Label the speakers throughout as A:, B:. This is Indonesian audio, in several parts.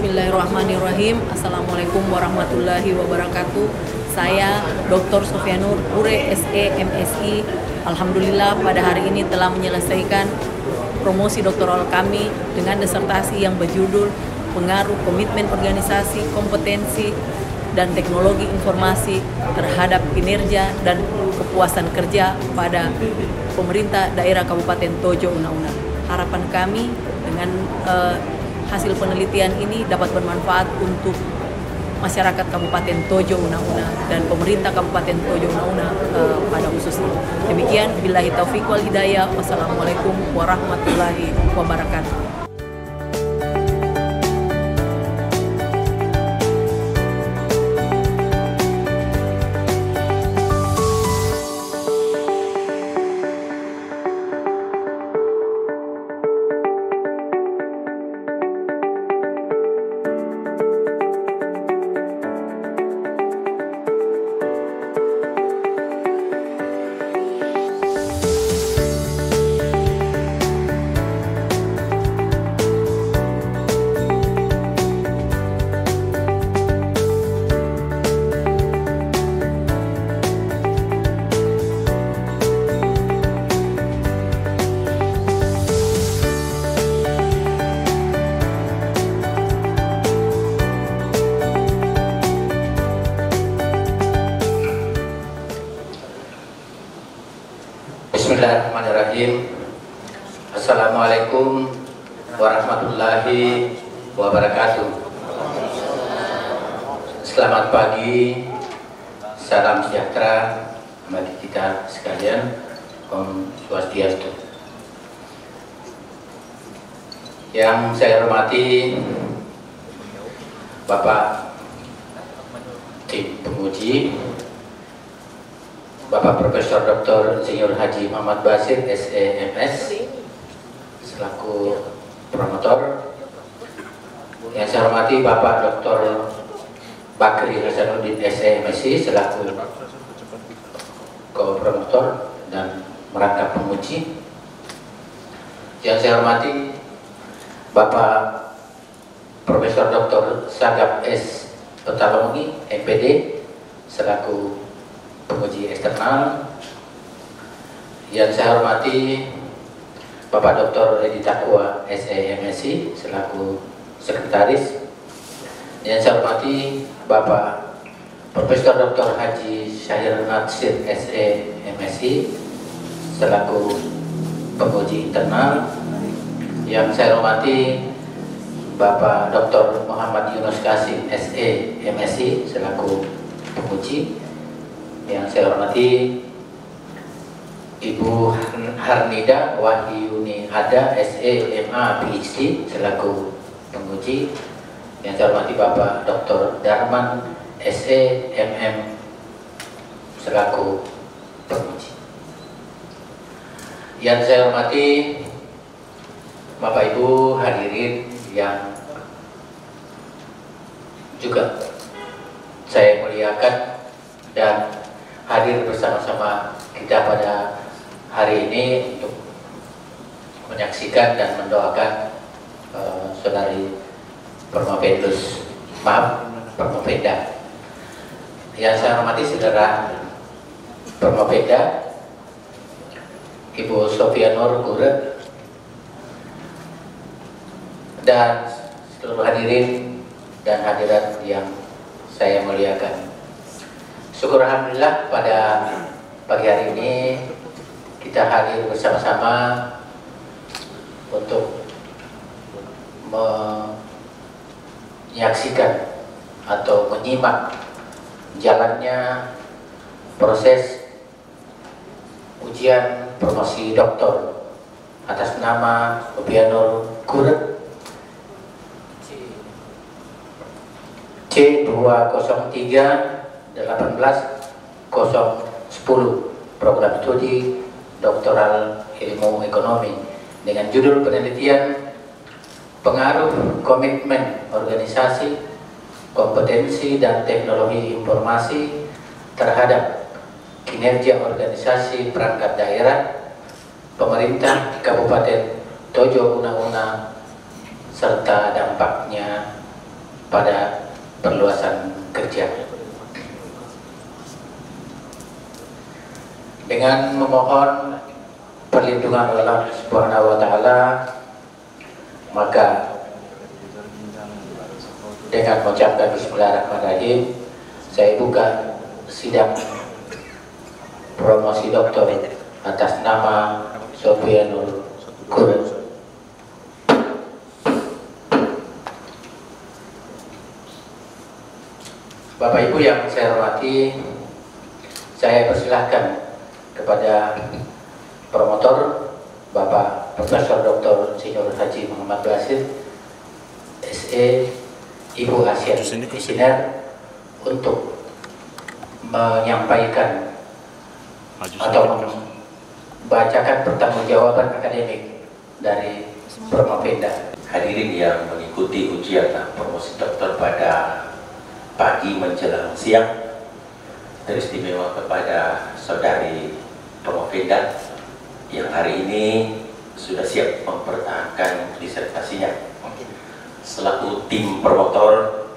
A: Bismillahirrahmanirrahim. Assalamualaikum warahmatullahi wabarakatuh. Saya Dr. Sofianur Ure, SE, MSI. Alhamdulillah pada hari ini telah menyelesaikan promosi doktoral kami dengan disertasi yang berjudul Pengaruh Komitmen Organisasi, Kompetensi, dan Teknologi Informasi terhadap kinerja dan kepuasan kerja pada pemerintah daerah Kabupaten Tojo Una-Una. Harapan kami dengan hasil penelitian ini dapat bermanfaat untuk masyarakat Kabupaten Tojo Una-Una dan pemerintah Kabupaten Tojo Una-Una pada khususnya. Demikian, billahi taufiq wal hidayah. Wassalamualaikum warahmatullahi wabarakatuh.
B: Bismillahirrahmanirrahim. Assalamualaikum warahmatullahi wabarakatuh. Selamat pagi, salam sejahtera bagi kita sekalian. Om Swastiastu. Yang saya hormati Bapak tim penguji, Bapak Profesor Dr. Insinyur Haji Muhammad Basir, SEMS, selaku promotor. Yang saya hormati Bapak Dr. Bakri Hasanuddin, SEMSI, selaku co-promotor dan merangkap penguji. Yang saya hormati Bapak Profesor Dr. Sagap S. Petalongi, MPD, selaku penguji eksternal. Yang saya hormati Bapak Dr. Edi Takwa, SEMSI, selaku sekretaris. Yang saya hormati Bapak Profesor Dr. Haji Syahir Natsir, SEMSI, selaku penguji internal. Yang saya hormati Bapak Dr. Muhammad Yunus Kasim, SEMSI, selaku penguji. Yang saya hormati Ibu Harnida Wahyuni Ada, SEMA PhD, selaku penguji. Yang saya hormati Bapak Dr. Darman, SEMM, selaku penguji. Yang saya hormati Bapak Ibu hadirin yang juga saya muliakan dan hadir bersama-sama kita pada hari ini untuk menyaksikan dan mendoakan saudari Permopedus, Permopeda. Yang saya hormati saudara Permopeda, Ibu Sofianur Ure, dan seluruh hadirin dan hadirat yang saya muliakan. Syukur alhamdulillah pada pagi hari ini kita hadir bersama-sama untuk menyaksikan atau menyimak jalannya proses ujian promosi doktor atas nama Sofianur Ure C203 18010, program studi doktoral ilmu ekonomi dengan judul penelitian Pengaruh Komitmen Organisasi, Kompetensi, dan Teknologi Informasi terhadap kinerja organisasi perangkat daerah, pemerintah Kabupaten Tojo Una-Una, serta dampaknya pada perluasan kerja. Dengan memohon perlindungan Allah Subhanahu wa Ta'ala, maka dengan mengucapkan Bismillahirrahmanirrahim, saya buka sidang promosi doktor atas nama Sofyanur Ure. Bapak Ibu yang saya hormati, saya persilahkan kepada promotor Bapak Profesor Dr. Insinyur Haji Muhammad Basir, SE, Ibu Asian Engineer, untuk menyampaikan atau membacakan pertanggungjawaban akademik dari Promopenda.
C: Hadirin yang mengikuti ujian promosi doktor pada pagi menjelang siang, teristimewa kepada saudari Promopenda yang hari ini sudah siap mempertahankan disertasinya. Selaku tim promotor,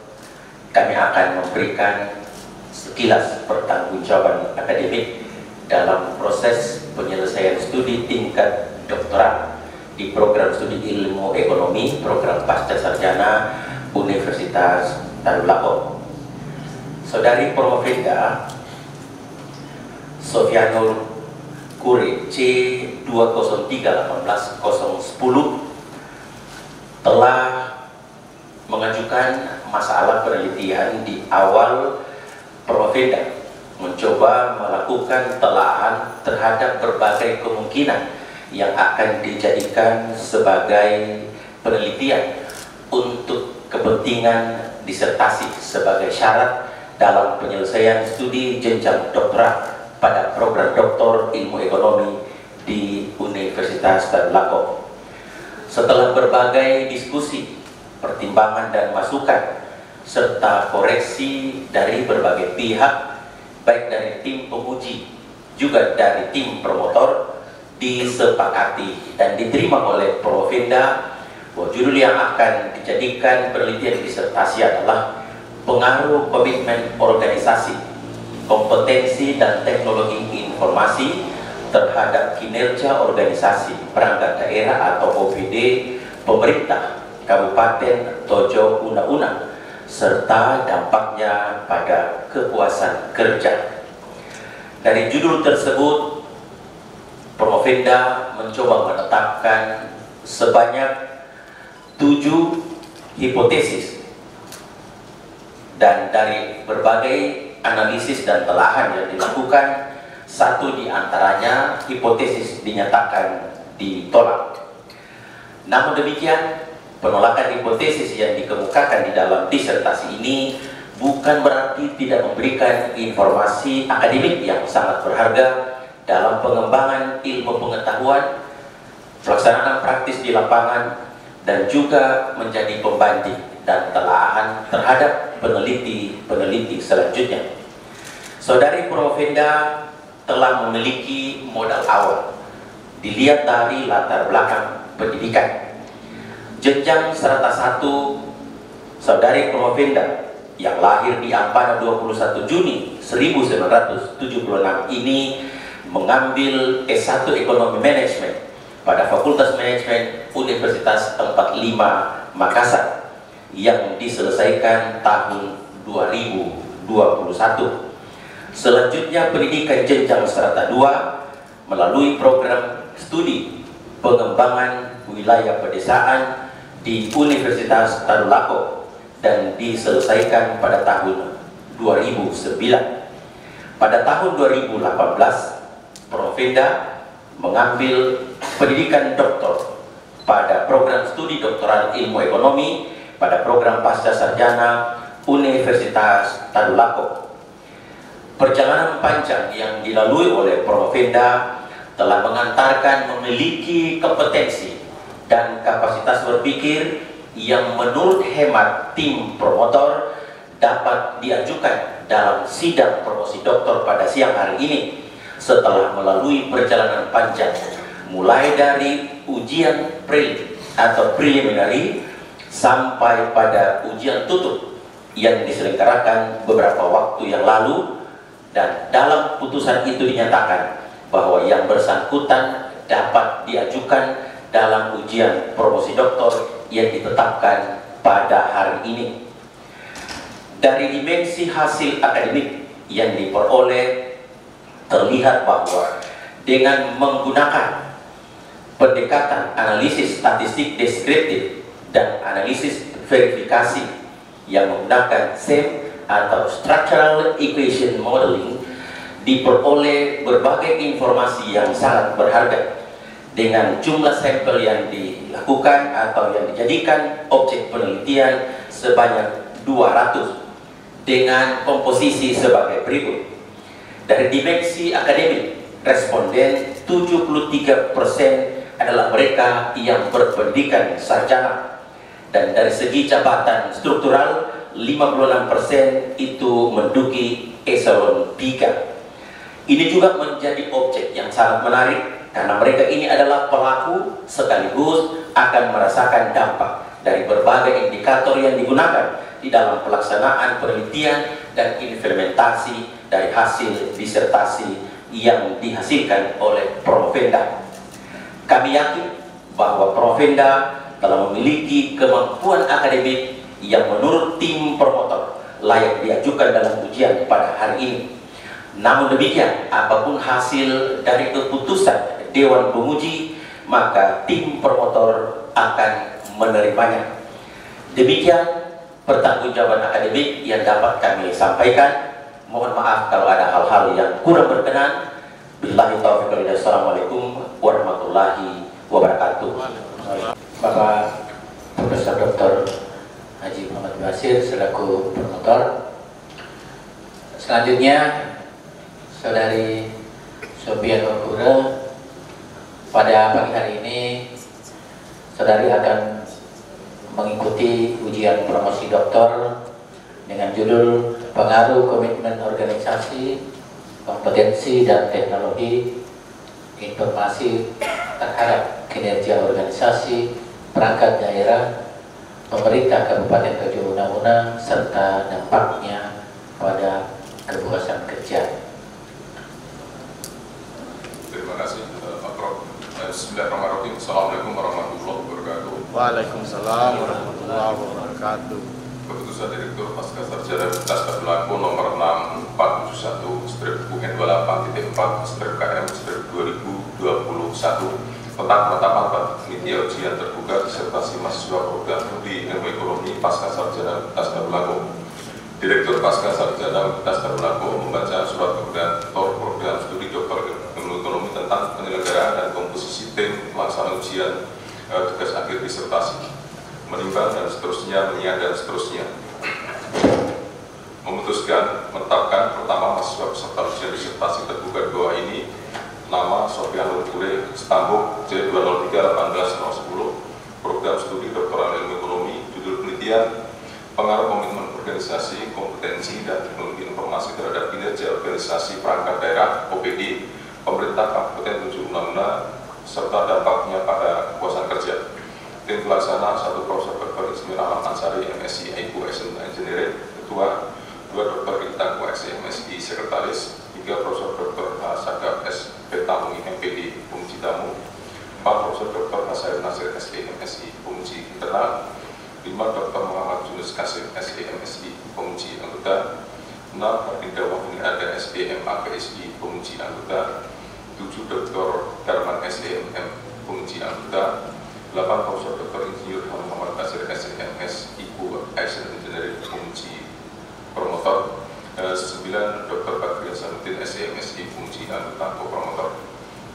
C: kami akan memberikan sekilas pertanggungjawaban akademik dalam proses penyelesaian studi tingkat doktoral di program studi ilmu ekonomi program pasca sarjana Universitas Darul Akom. Saudari Promopenda Sofyanur Ure C203180010 telah mengajukan masalah penelitian di awal Promopenda mencoba melakukan telaah terhadap berbagai kemungkinan yang akan dijadikan sebagai penelitian untuk kepentingan disertasi sebagai syarat dalam penyelesaian studi jenjang doktoral pada program doktor ilmu ekonomi di Universitas Darul Akom. Setelah berbagai diskusi, pertimbangan dan masukan serta koreksi dari berbagai pihak, baik dari tim penguji juga dari tim promotor, disepakati dan diterima oleh Promopenda bahwa judul yang akan dijadikan penelitian disertasi adalah pengaruh komitmen organisasi, kompetensi dan teknologi informasi terhadap kinerja organisasi perangkat daerah atau OPD pemerintah Kabupaten Tojo Una-Una serta dampaknya pada kepuasan kerja. Dari judul tersebut, Promopenda mencoba menetapkan sebanyak 7 hipotesis, dan dari berbagai analisis dan telahan yang dilakukan, satu di antaranya hipotesis dinyatakan ditolak. Namun demikian, penolakan hipotesis yang dikemukakan di dalam disertasi ini bukan berarti tidak memberikan informasi akademik yang sangat berharga dalam pengembangan ilmu pengetahuan, pelaksanaan praktis di lapangan, dan juga menjadi pembanding dan telahan terhadap peneliti-peneliti selanjutnya. Saudari Promopenda telah memiliki modal awal dilihat dari latar belakang pendidikan. Jenjang serata 1 saudari Promopenda yang lahir di Ampana 21 Juni 1976 ini mengambil S1 Ekonomi Manajemen pada Fakultas Manajemen Universitas 45 Makassar yang diselesaikan tahun 2021. Selanjutnya pendidikan jenjang serata 2 melalui program studi pengembangan wilayah pedesaan di Universitas Darul Akom dan diselesaikan pada tahun 2009. Pada tahun 2018, Promopenda mengambil pendidikan doktor pada program studi doktoral ilmu ekonomi pada program pasca sarjana Universitas Darul Akom. Perjalanan panjang yang dilalui oleh Promopenda telah mengantarkan memiliki kompetensi dan kapasitas berpikir yang menurut hemat tim promotor dapat diajukan dalam sidang promosi doktor pada siang hari ini setelah melalui perjalanan panjang mulai dari ujian prelim atau preliminary sampai pada ujian tutup yang diselenggarakan beberapa waktu yang lalu, dan dalam putusan itu dinyatakan bahwa yang bersangkutan dapat diajukan dalam ujian promosi doktor yang ditetapkan pada hari ini. Dari dimensi hasil akademik yang diperoleh terlihat bahwa dengan menggunakan pendekatan analisis statistik deskriptif dan analisis verifikasi yang menggunakan SEM atau Structural Equation Modeling, diperoleh berbagai informasi yang sangat berharga dengan jumlah sampel yang dilakukan atau yang dijadikan objek penelitian sebanyak 200 dengan komposisi sebagai berikut. Dari dimensi akademik, responden 73% adalah mereka yang berpendidikan sarjana, dan dari segi jabatan struktural 56% itu menduduki eselon 3. Ini juga menjadi objek yang sangat menarik karena mereka ini adalah pelaku sekaligus akan merasakan dampak dari berbagai indikator yang digunakan di dalam pelaksanaan penelitian dan implementasi dari hasil disertasi yang dihasilkan oleh Provenda. Kami yakin bahwa Provenda telah memiliki kemampuan akademik yang menurut tim promotor layak diajukan dalam ujian pada hari ini. Namun demikian, apapun hasil dari keputusan Dewan Penguji, maka tim promotor akan menerimanya. Demikian pertanggungjawaban akademik yang dapat kami sampaikan. Mohon maaf kalau ada hal-hal yang kurang berkenan. Billahi taufiq wal hidayah. Assalamualaikum warahmatullahi wabarakatuh. Bapak Profesor Dr. Haji Muhammad Basir selaku promotor. Selanjutnya Saudari Sophia Nurgura, pada pagi hari ini saudari akan mengikuti ujian promosi doktor dengan judul Pengaruh Komitmen Organisasi, Kompetensi dan Teknologi Informasi terhadap Kinerja Organisasi Perangkat Daerah Pemerintah Kabupaten Tojo Una serta dampaknya pada kepuasan kerja.
D: Terima kasih Pak Prof. Bismillahirrahmanirrahim. Assalamualaikum warahmatullahi wabarakatuh.
E: Waalaikumsalam warahmatullahi wabarakatuh.
D: Keputusan Direktur Pasca Sarjana Universitas Tadulako nomor 6471/UN28-4/KM/2021 tentang penetapan panitia ujian terbuka disertasi mahasiswa program studi ilmu ekonomi Pasca Sarjana Universitas Tadulako. Direktur Pasca Sarjana Universitas Tadulako membaca surat koordinator program studi doktor ilmu ekonomi tentang penyelenggaraan dan komposisi tim pelaksanaan ujian tugas akhir disertasi, menimbang dan seterusnya, menyiapkan dan seterusnya. Memutuskan menetapkan pertama mahasiswa peserta ujian disertasi terbuka di bawah ini nama Sophia Nurgura, Stambuk C203-18-10, program studi doktoral ilmu ekonomi, judul penelitian Pengaruh Komitmen Organisasi, Kompetensi dan Teknologi Informasi terhadap Kinerja Organisasi Perangkat Daerah (OPD) Pemerintah Kabupaten Tojo Una serta dampaknya pada kepuasan kerja. Tim pelaksana 1 Profesor Dr. Ismir Alam Ansari, MSc IPU Engineering, Ketua, 2 Dr. Rita QSC MSc Sekretaris, 3 Profesor Dr. Hasagap S. Tamu MPD Penguji Tamu, 4 Profesor Dr. Hasain Nasir SE MSc Penguji Internal, 5 Dr. Muhammad Yunus Kasim SE MSc Penguji Anggota, 6 Ardinda Wahni Ada SE MAPSI Penguji Anggota, 7 Dr. Darman SE MM Penguji Anggota, 8 Profesor Dr. Insinyur Muhammad Basir SMS IPU Engineering Penguji Promotor, 9 Dr. Bakri Hasanuddin SMSI Penguji Anggota Promotor.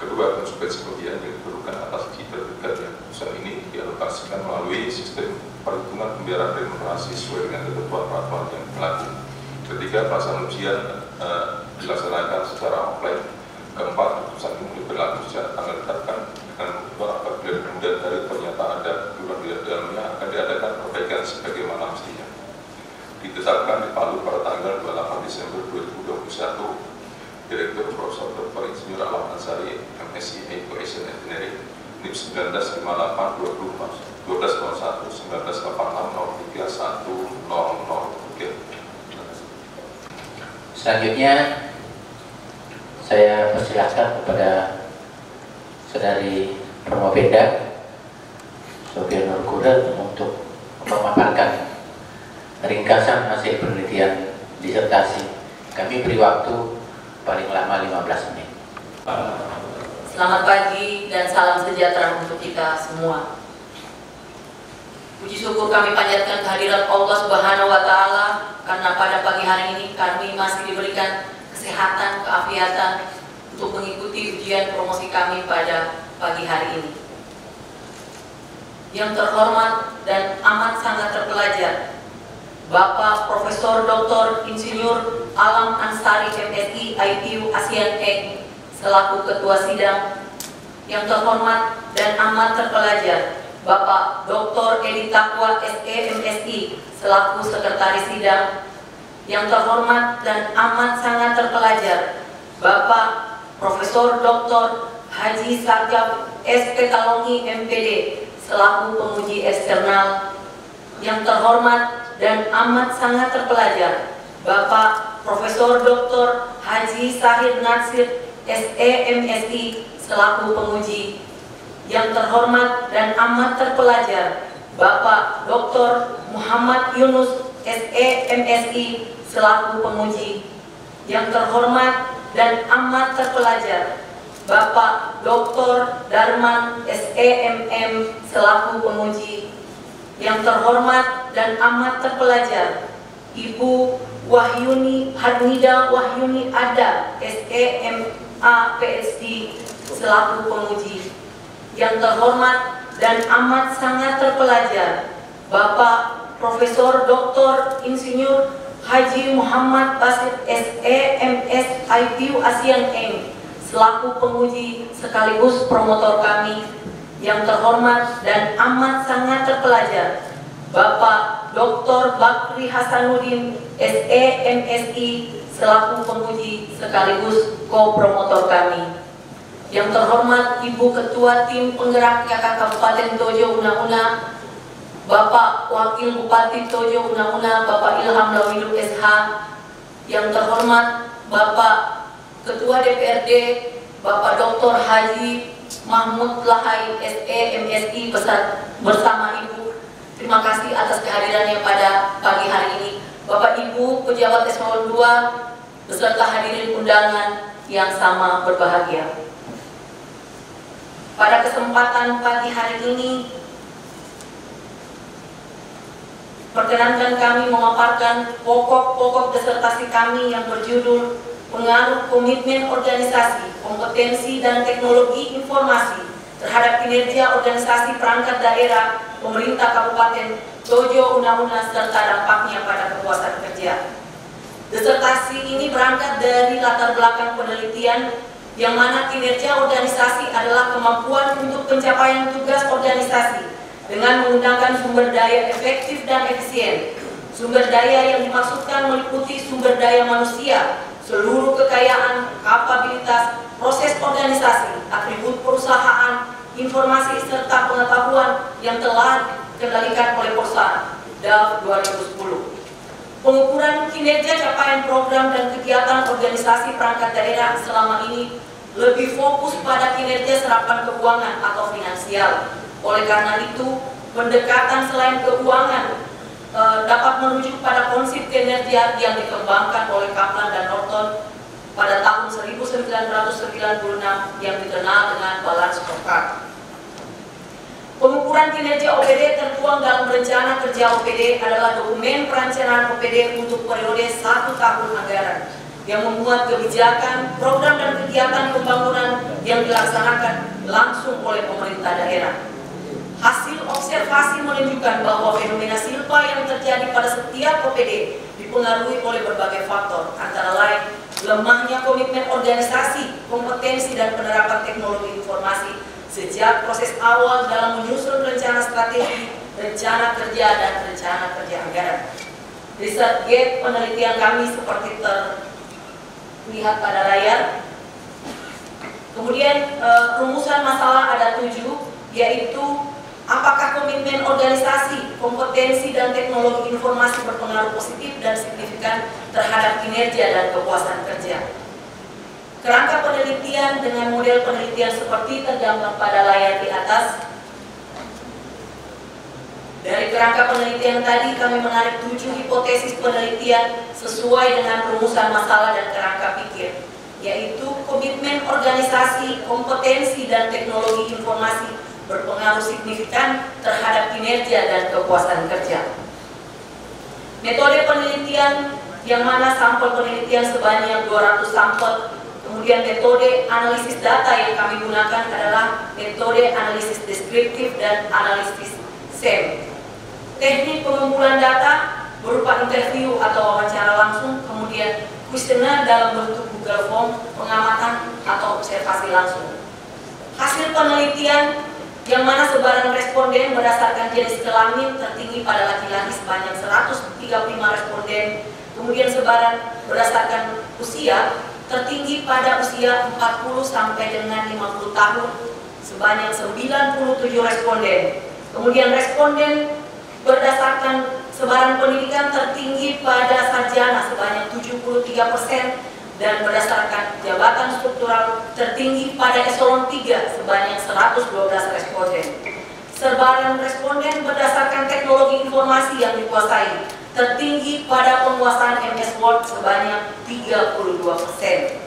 D: Kedua, konsekuensi kerugian yang diperlukan atas diterbitkannya keputusan ini dialokasikan melalui sistem perhitungan pembayaran remunerasi sesuai dengan ketentuan peraturan yang berlaku. Ketiga, pelaksanaan ujian dilaksanakan secara offline. Keempat, keputusan ini berlaku sejak tanggal ditetapkan dengan ketentuan apabila kemudian dari ternyata ada kekurangan di dalamnya akan diadakan perbaikan sebagaimana mestinya. Ditetapkan di Palu pada tanggal 28 Desember 2021. Direktur Profesor Dr. Insinyur Alam Ansari, MSc Engineering, NIM 1958 1201 1986 03 100. Oke.
B: Selanjutnya saya persilahkan kepada Saudari Pramopenda Sophia Nur Gurel untuk memaparkan ringkasan hasil penelitian disertasi. Kami beri waktu paling lama 15 menit.
A: Selamat pagi dan salam sejahtera untuk kita semua. Puji syukur kami panjatkan kehadirat Allah Subhanahu wa Ta'ala karena pada pagi hari ini kami masih diberikan kesehatan, keafiatan untuk mengikuti ujian promosi kami pada pagi hari ini. Yang terhormat dan amat sangat terpelajar, Bapak Profesor Dr. Insinyur Alam Ansari MSI IPU ASEAN Eng selaku Ketua Sidang. Yang terhormat dan amat terpelajar, Bapak Dr. Edi Taqwa SE MSI selaku Sekretaris Sidang. Yang terhormat dan amat sangat terpelajar, Bapak Profesor Dr. Haji Sarjab S. Petalongi MPD selaku penguji eksternal. Yang terhormat dan amat sangat terpelajar, Bapak Profesor Dr. Haji Sahid Natsir SE MSI selaku penguji. Yang terhormat dan amat terpelajar, Bapak Dr. Muhammad Yunus SE MSI selaku penguji. Yang terhormat dan amat terpelajar, Bapak Dr. Darman SEMM selaku penguji. Yang terhormat dan amat terpelajar, Ibu Wahyuni Hadnida Wahyuni Ada SEMA PSD selaku penguji. Yang terhormat dan amat sangat terpelajar, Bapak Profesor Dr. Insinyur Haji Muhammad Basit SE MS IPU ASEAN Eng selaku penguji sekaligus promotor kami. Yang terhormat dan amat sangat terpelajar, Bapak Dr. Bakri Hasanuddin SE MSI selaku penguji sekaligus ko-promotor kami. Yang terhormat Ibu Ketua Tim Penggerak YK Kabupaten Tojo Una-Una, Bapak Wakil Bupati Tojo Una-Una Bapak Ilham Lawidul SH. Yang terhormat Bapak Ketua DPRD Bapak Dr. Haji Mahmud Lahai SE MSI bersama Ibu. Terima kasih atas kehadirannya pada pagi hari ini. Bapak Ibu pejabat eselon 2 beserta hadirin undangan yang sama berbahagia. Pada kesempatan pagi hari ini, perkenankan kami memaparkan pokok-pokok disertasi kami yang berjudul Pengaruh Komitmen Organisasi, Kompetensi dan Teknologi Informasi terhadap kinerja organisasi perangkat daerah pemerintah Kabupaten Tojo Una-Una serta dampaknya pada kepuasan kerja. Disertasi ini berangkat dari latar belakang penelitian yang mana kinerja organisasi adalah kemampuan untuk pencapaian tugas organisasi dengan menggunakan sumber daya efektif dan efisien. Sumber daya yang dimaksudkan meliputi sumber daya manusia, seluruh kekayaan, kapabilitas, proses organisasi, atribut perusahaan, informasi serta pengetahuan yang telah dikendalikan oleh perusahaan. DAF 2010. Pengukuran kinerja capaian program dan kegiatan organisasi perangkat daerah selama ini lebih fokus pada kinerja serapan keuangan atau finansial. Oleh karena itu, pendekatan selain keuangan dapat merujuk pada konsep kinerja yang dikembangkan oleh Kaplan dan Norton pada tahun 1996 yang dikenal dengan balance scorecard. Pengukuran kinerja OPD tertuang dalam rencana kerja OPD adalah dokumen perencanaan OPD untuk periode 1 tahun anggaran yang memuat kebijakan, program dan kegiatan pembangunan yang dilaksanakan langsung oleh pemerintah daerah. Hasil observasi menunjukkan bahwa fenomena silpa yang terjadi pada setiap OPD dipengaruhi oleh berbagai faktor, antara lain lemahnya komitmen organisasi, kompetensi dan penerapan teknologi informasi sejak proses awal dalam menyusun rencana strategi, rencana kerja dan rencana kerja anggaran. Riset gate penelitian kami seperti terlihat pada layar. Kemudian rumusan masalah ada 7. yaitu apakah komitmen organisasi, kompetensi, dan teknologi informasi berpengaruh positif dan signifikan terhadap kinerja dan kepuasan kerja. Kerangka penelitian dengan model penelitian seperti tergambar pada layar di atas. Dari kerangka penelitian tadi kami menarik 7 hipotesis penelitian sesuai dengan rumusan masalah dan kerangka pikir, yaitu komitmen organisasi, kompetensi, dan teknologi informasi berpengaruh signifikan terhadap kinerja dan kepuasan kerja. Metode penelitian yang mana sampel penelitian sebanyak 200 sampel, kemudian metode analisis data yang kami gunakan adalah metode analisis deskriptif dan analisis SEM. Teknik pengumpulan data berupa interview atau wawancara langsung, kemudian kuesioner dalam bentuk Google Form, pengamatan atau observasi langsung. Hasil penelitian yang mana sebaran responden berdasarkan jenis kelamin tertinggi pada laki-laki sebanyak 135 responden, kemudian sebaran berdasarkan usia tertinggi pada usia 40 sampai dengan 50 tahun sebanyak 97 responden. Kemudian responden berdasarkan sebaran pendidikan tertinggi pada sarjana sebanyak 73% dan berdasarkan jabatan struktural tertinggi pada eselon 3 sebanyak 112 responden. Sebaran responden berdasarkan teknologi informasi yang dikuasai tertinggi pada penguasaan MS Word sebanyak 32%.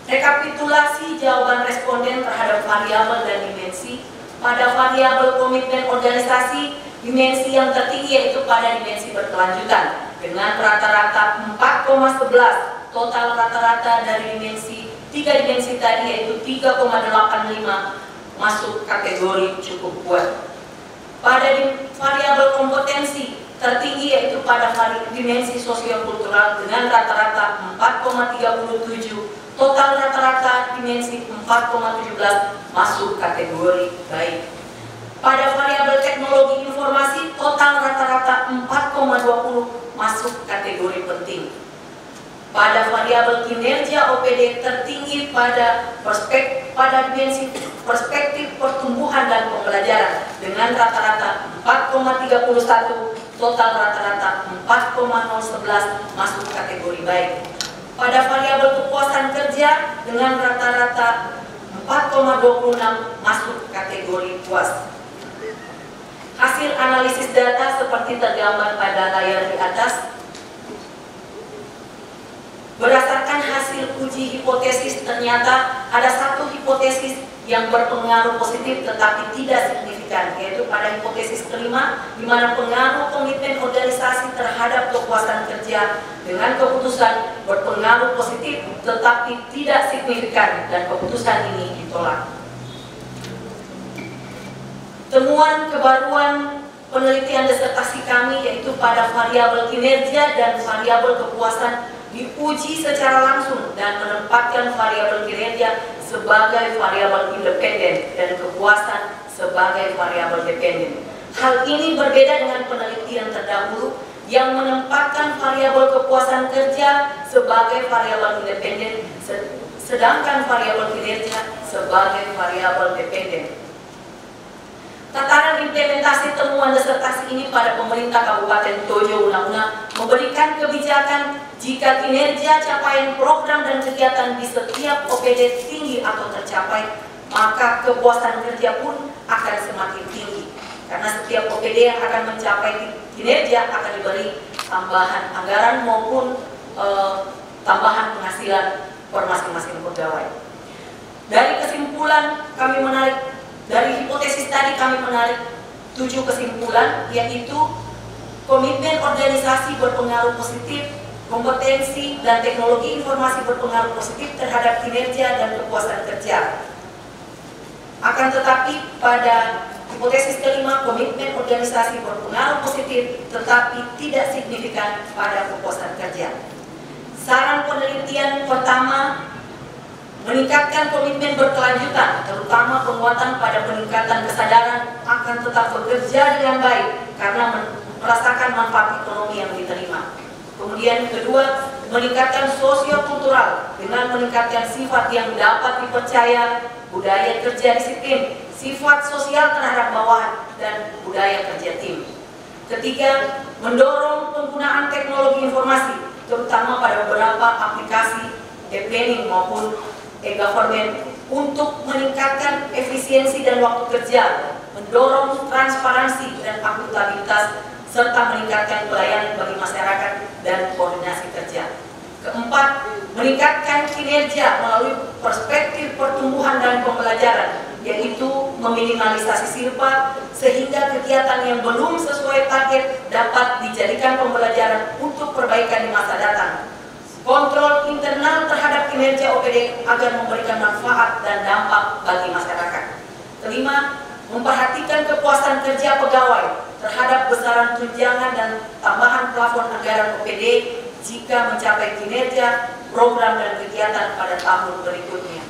A: Rekapitulasi jawaban responden terhadap variabel dan dimensi. Pada variabel komitmen organisasi, dimensi yang tertinggi yaitu pada dimensi berkelanjutan dengan rata-rata 4,11. Total rata-rata dari tiga dimensi tadi yaitu 3,85 masuk kategori cukup kuat. Pada variabel kompetensi tertinggi yaitu pada dimensi sosiokultural dengan rata-rata 4,37. Total rata-rata dimensi 4,17 masuk kategori baik. Pada variabel teknologi informasi, total rata-rata 4,20 masuk kategori penting. Pada variabel kinerja OPD tertinggi pada dimensi perspektif pertumbuhan dan pembelajaran dengan rata-rata 4,31, total rata-rata 4,011 masuk kategori baik. Pada variabel kepuasan kerja dengan rata-rata 4,26 masuk kategori puas. Hasil analisis data seperti tergambar pada layar di atas. Berdasarkan hasil uji hipotesis, ternyata ada satu hipotesis yang berpengaruh positif tetapi tidak signifikan, yaitu pada hipotesis kelima, di mana pengaruh komitmen organisasi terhadap kepuasan kerja dengan keputusan berpengaruh positif tetapi tidak signifikan, dan keputusan ini ditolak. Temuan kebaruan penelitian disertasi kami yaitu pada variabel kinerja dan variabel kepuasan diuji secara langsung dan menempatkan variabel kinerja sebagai variabel independen dan kepuasan sebagai variabel dependen. Hal ini berbeda dengan penelitian terdahulu yang menempatkan variabel kepuasan kerja sebagai variabel independen, sedangkan variabel kinerja sebagai variabel dependen. Tataran implementasi temuan disertasi ini pada pemerintah Kabupaten Tojo Una-Una memberikan kebijakan jika kinerja capaian program dan kegiatan di setiap OPD tinggi atau tercapai, maka kepuasan kerja pun akan semakin tinggi. Karena setiap OPD yang akan mencapai kinerja akan diberi tambahan anggaran maupun tambahan penghasilan per masing-masing pegawai. Dari kesimpulan kami menarik, dari hipotesis tadi kami menarik 7 kesimpulan, yaitu komitmen organisasi berpengaruh positif, kompetensi dan teknologi informasi berpengaruh positif terhadap kinerja dan kepuasan kerja. Akan tetapi pada hipotesis kelima, komitmen organisasi berpengaruh positif tetapi tidak signifikan pada kepuasan kerja. Saran penelitian pertama, meningkatkan komitmen berkelanjutan, terutama penguatan pada peningkatan kesadaran akan tetap bekerja dengan baik karena merasakan manfaat ekonomi yang diterima. Kemudian kedua, meningkatkan sosiokultural dengan meningkatkan sifat yang dapat dipercaya budaya kerja disiplin, sifat sosial terhadap bawahan, dan budaya kerja tim. Ketiga, mendorong penggunaan teknologi informasi, terutama pada beberapa aplikasi e-planning maupun e-government untuk meningkatkan efisiensi dan waktu kerja, mendorong transparansi dan akuntabilitas, serta meningkatkan pelayanan bagi masyarakat dan koordinasi kerja. Keempat, meningkatkan kinerja melalui perspektif pertumbuhan dan pembelajaran, yaitu meminimalisasi silpa sehingga kegiatan yang belum sesuai target dapat dijadikan pembelajaran untuk perbaikan di masa datang. Kontrol internal terhadap kinerja OPD agar memberikan manfaat dan dampak bagi masyarakat. Kelima, memperhatikan kepuasan kerja pegawai terhadap besaran tunjangan dan tambahan plafon anggaran OPD jika mencapai kinerja, program dan kegiatan pada tahun berikutnya.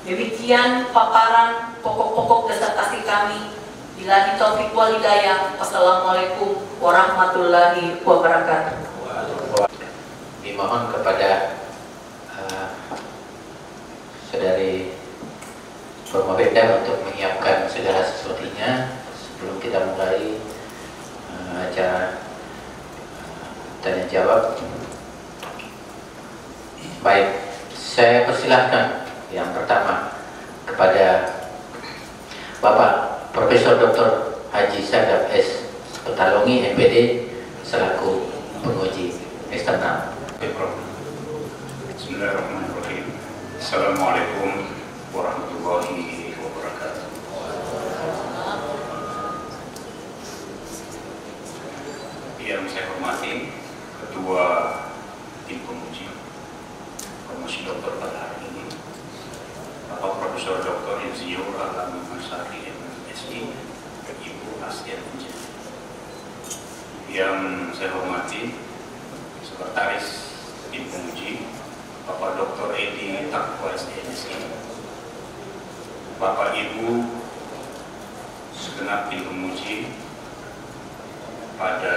A: Demikian paparan pokok-pokok disertasi kami. Billahi taufiq wal hidayah. Wassalamualaikum warahmatullahi wabarakatuh.
B: Dimohon kepada saudari Formapeda untuk menyiapkan segala sesuatunya sebelum kita mulai acara tanya jawab. Baik, saya persilahkan yang pertama kepada Bapak Profesor Dr. Haji Sagaf S. Petalongi MPD selaku penguji eksternal.
F: Bismillahirrahmanirrahim. Assalamualaikum warahmatullahi wabarakatuh. Yang saya hormati Ketua Tim Penguji Promosi Doktor pada hari ini, Bapak Profesor Dr. Insinyur Alami Masyari MSI, Ibu Astia Injil. Yang saya hormati Sekretaris Tim Penguji Bapak Dr. Edi Takwa SDMSI, Bapak Ibu segenap tim penguji pada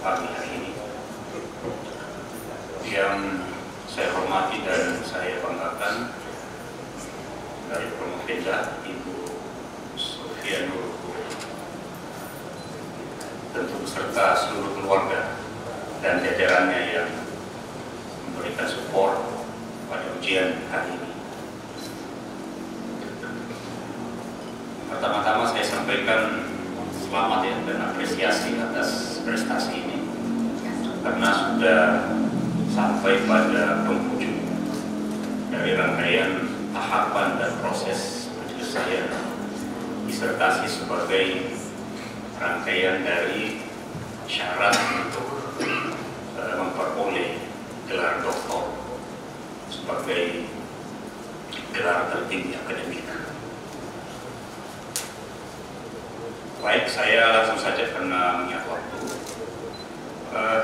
F: pagi hari ini. Yang saya hormati dan saya banggakan dari Formapeda Ibu Sofia Nur, tentu beserta seluruh keluarga dan jajarannya yang memberikan support pada ujian hari ini. Pertama-tama saya sampaikan selamat ya dan apresiasi atas prestasi ini karena sudah sampai pada penghujung dari rangkaian tahapan dan proses penyelesaian disertasi sebagai rangkaian dari syarat untuk memperoleh gelar doktor sebagai gelar tertinggi akademik. Baik, saya langsung saja karena mengingat waktu.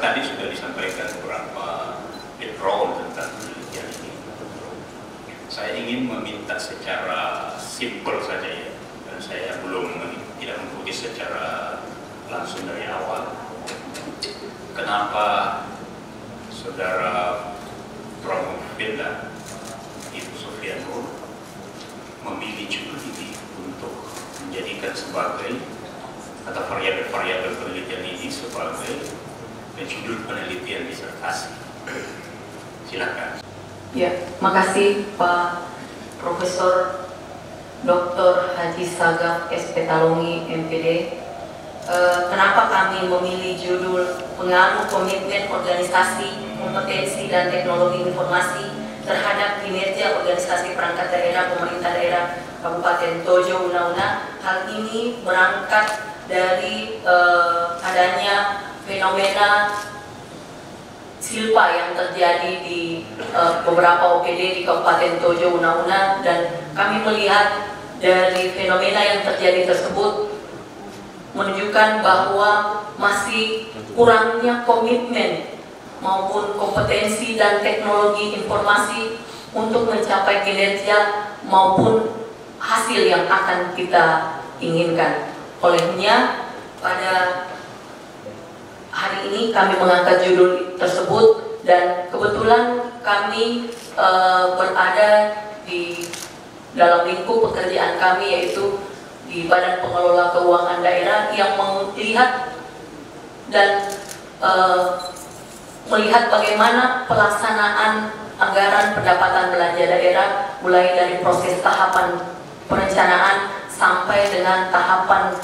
F: Tadi sudah disampaikan beberapa background tentang penelitian ini. Saya ingin meminta secara simpel saja ya, dan saya tidak mengikuti secara langsung dari awal. Kenapa Saudara Formapeda Ibu Sofia Nur memilih judul ini untuk menjadikan sebagai atau variabel-variabel penelitian ini sebagai judul penelitian disertasi. Silakan.
A: Ya, makasih Pak Profesor Dr. Haji Sagaf S. Petalongi MPD. Kenapa kami memilih judul pengaruh komitmen organisasi, kompetensi dan teknologi informasi terhadap kinerja organisasi perangkat daerah pemerintah daerah Kabupaten Tojo Una-Una? Hal ini berangkat dari adanya fenomena silpa yang terjadi di beberapa OPD di Kabupaten Tojo Una-Una, dan kami melihat dari fenomena yang terjadi tersebut menunjukkan bahwa masih kurangnya komitmen maupun kompetensi dan teknologi informasi untuk mencapai kinerja maupun hasil yang akan kita inginkan. Olehnya pada hari ini kami mengangkat judul tersebut, dan kebetulan kami berada di dalam lingkup pekerjaan kami, yaitu di Badan Pengelola Keuangan Daerah, yang melihat dan melihat bagaimana pelaksanaan anggaran pendapatan belanja daerah, mulai dari proses tahapan perencanaan sampai dengan tahapan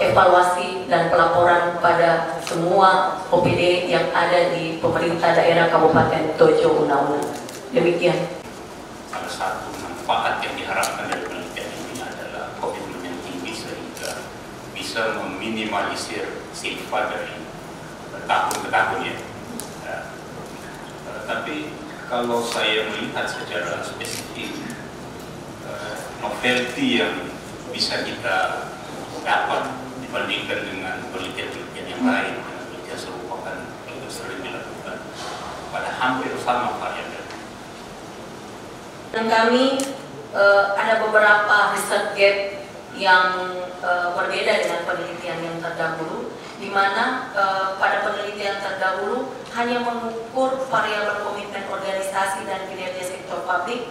A: evaluasi dan pelaporan pada semua OPD yang ada di pemerintah daerah Kabupaten Tojo Una-Una. Demikian.
F: Salah satu manfaat yang diharapkan dari penelitian ini adalah komitmen yang tinggi sehingga bisa meminimalisir silpa dari tahun ke tahun ya. Tapi kalau saya melihat secara spesifik, novelty yang bisa kita dapat dibandingkan dengan penelitian-penelitian yang lain, penelitian serupa kan juga sering dilakukan pada hampir sama variabel.
A: Dan kami ada beberapa research gap yang berbeda dengan penelitian yang terdahulu, di mana pada penelitian terdahulu hanya mengukur variabel komitmen organisasi dan kinerja sektor publik.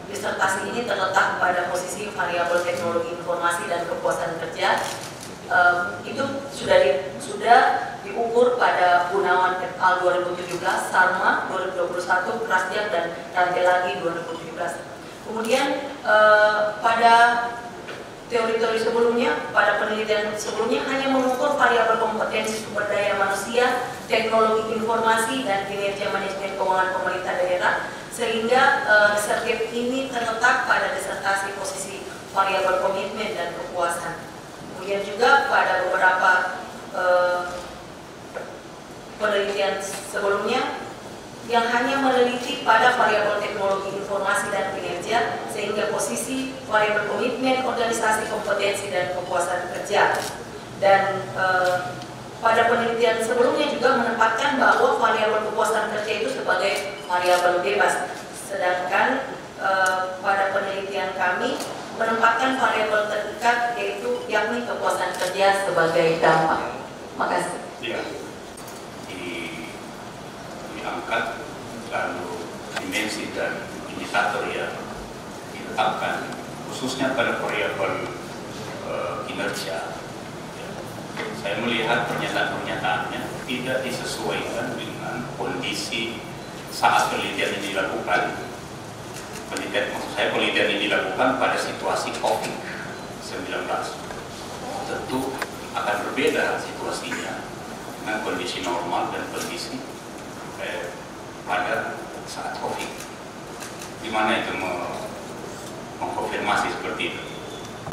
A: Disertasi ini terletak pada posisi variabel teknologi informasi dan kepuasan kerja. Itu sudah diukur pada Gunawan et al. 2017, Sarma 2021, Krasjak dan Rantai lagi 2017. Kemudian pada teori-teori sebelumnya, pada penelitian sebelumnya hanya mengukur variabel kompetensi sumber daya manusia, teknologi informasi dan kinerja manajemen keuangan pemerintah daerah, sehingga research gap ini terletak pada disertasi posisi variabel komitmen dan kepuasan. Kemudian juga pada beberapa penelitian sebelumnya yang hanya meneliti pada variabel teknologi informasi dan kinerja, sehingga posisi variabel komitmen, organisasi, kompetensi dan kepuasan kerja. Dan pada penelitian sebelumnya juga menempatkan bahwa variabel kepuasan kerja itu sebagai variabel bebas, sedangkan pada penelitian kami menempatkan variabel terikat, yaitu yakni kepuasan kerja sebagai dampak. Makasih.
F: Ya, diangkat lalu dimensi dan indikator yang ditetapkan khususnya pada variabel kinerja. Saya melihat pernyataan-pernyataannya tidak disesuaikan dengan kondisi saat penelitian ini dilakukan. Penelitian ini dilakukan pada situasi COVID-19. Tentu akan berbeda situasinya dengan kondisi normal dan kondisi pada saat COVID. Di mana itu mengkonfirmasi seperti itu?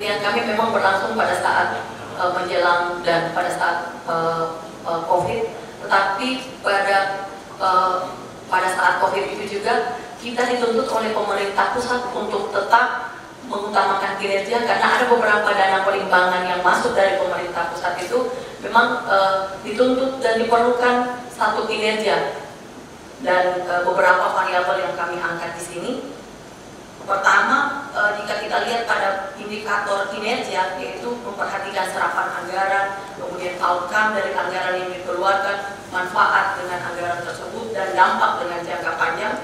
A: Yang kami memang berlangsung pada saat menjelang dan pada saat COVID, tetapi pada saat COVID itu juga kita dituntut oleh pemerintah pusat untuk tetap mengutamakan kinerja, karena ada beberapa dana perimbangan yang masuk dari pemerintah pusat itu memang dituntut dan diperlukan satu kinerja. Dan beberapa variabel yang kami angkat di sini, pertama, jika kita lihat pada indikator kinerja, yaitu memperhatikan serapan anggaran, kemudian outcome dari anggaran yang dikeluarkan, manfaat dengan anggaran tersebut, dan dampak dengan jangka panjang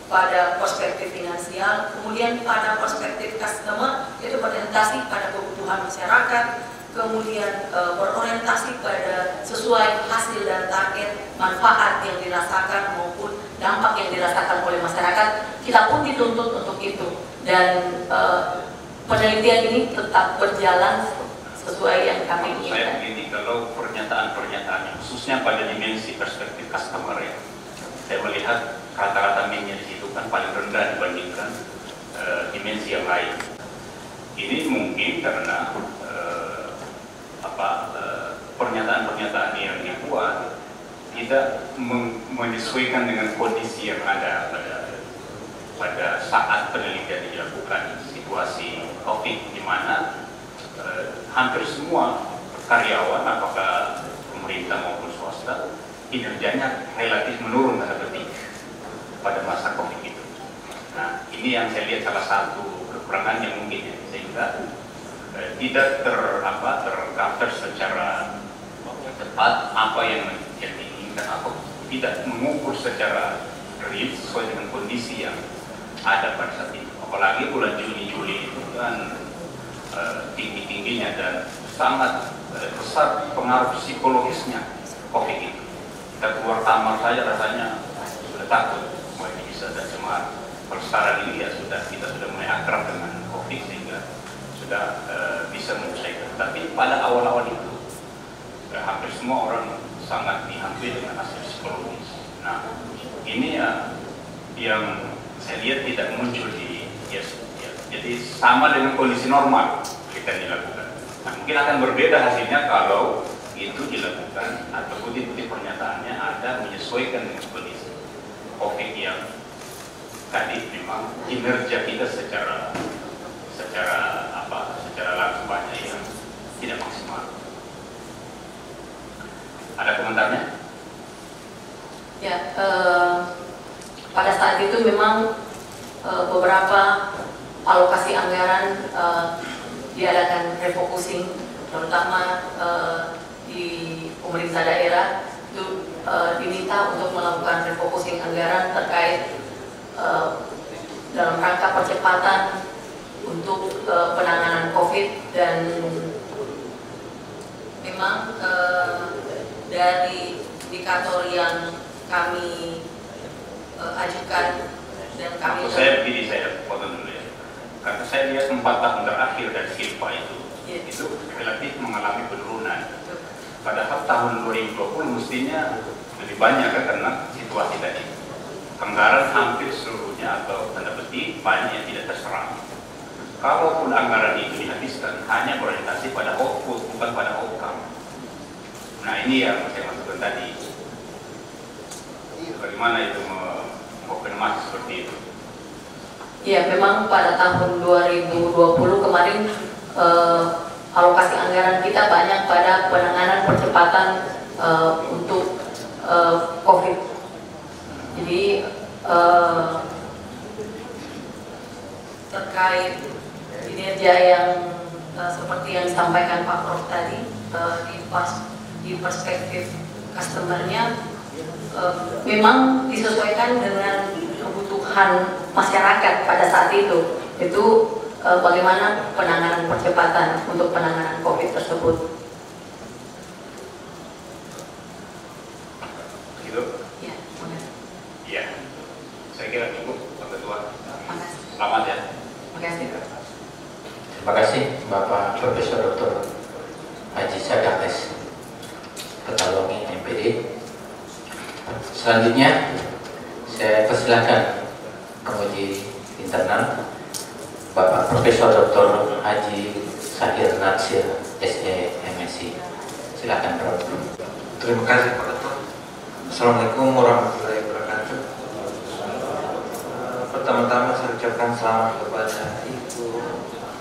A: pada perspektif finansial. Kemudian pada perspektif customer, yaitu berorientasi pada kebutuhan masyarakat, kemudian berorientasi pada sesuai hasil dan target manfaat yang dirasakan maupun dampak yang dirasakan oleh masyarakat. Kita pun dituntut untuk itu, dan penelitian ini tetap berjalan sesuai yang kami inginkan.
F: Saya begini, kalau pernyataan-pernyataan khususnya pada dimensi perspektif customer ya, saya melihat rata-rata minnya di situ kan paling rendah dibandingkan dimensi yang lain. Ini mungkin karena pernyataan-pernyataan yang dibuat tidak menyesuaikan dengan kondisi yang ada pada saat penelitian dilakukan, situasi COVID, di mana hampir semua karyawan, apakah pemerintah maupun swasta, kinerjanya relatif menurun tanda petik pada masa COVID itu. Nah, ini yang saya lihat salah satu kekurangannya mungkin ya, sehingga tidak tercover secara tepat apa yang diinginkan, atau tidak mengukur secara real sesuai dengan kondisi yang ada pada saat itu. apalagi bulan Juni-Juli itu kan tinggi-tingginya dan sangat besar pengaruh psikologisnya COVID itu. Kita keluar kamar saja rasanya sudah takut, mau ini bisa dan cemar. Kalau sekarang ini ya kita sudah mulai akrab dengan COVID sehingga sudah bisa menyelesaikan. Tapi pada awal-awal itu hampir semua orang sangat dihantui dengan aspek psikologis. Nah, ini ya yang saya lihat tidak muncul di jadi sama dengan kondisi normal kita dilakukan. Nah, mungkin akan berbeda hasilnya kalau itu dilakukan atau kutip-kutip pernyataannya ada menyesuaikan dengan kondisi COVID yang tadi memang kinerja kita secara langsung banyak yang tidak maksimal. Ada komentarnya?
A: Ya, pada saat itu memang beberapa alokasi anggaran diadakan refocusing, terutama di pemerintah daerah itu diminta untuk melakukan refocusing anggaran terkait dalam rangka percepatan untuk penanganan COVID, dan memang dari indikator yang kami ajukan dan kami
F: saya potong dulu ya, karena saya lihat 4 tahun terakhir dari Silpa itu relatif mengalami penurunan. Padahal tahun 2020 mestinya lebih banyak kan, karena situasi tadi anggaran hampir seluruhnya atau tanda petik banyak yang tidak terserap. Kalaupun anggaran itu dihabiskan hanya berorientasi pada output bukan pada outcome. Nah, ini yang saya maksudkan tadi. Bagaimana itu mengkonfirmasi seperti itu?
A: Ya, memang pada tahun 2020 kemarin alokasi anggaran kita banyak pada penanganan percepatan untuk COVID. Jadi terkait kinerja yang seperti yang disampaikan Pak Prof tadi, di perspektif customer-nya memang disesuaikan dengan kebutuhan masyarakat pada saat itu bagaimana penanganan percepatan untuk penanganan COVID tersebut.
F: Gitu?
A: Ya, makasih.
F: Iya, saya kira cukup, Pak Ketua.
A: Makasih.
F: Selamat ya.
A: Makasih.
B: Terima kasih Bapak Profesor Dr. Haji Sadates, Ketua Lomi MPD. Selanjutnya saya persilakan penguji internal Bapak Profesor Dr. Haji Sahir Natsir, SE MSI. Silakan Prof.
G: Terima kasih Pak Ketua. Assalamualaikum warahmatullahi wabarakatuh. Pertama-tama saya ucapkan selamat kepada Ibu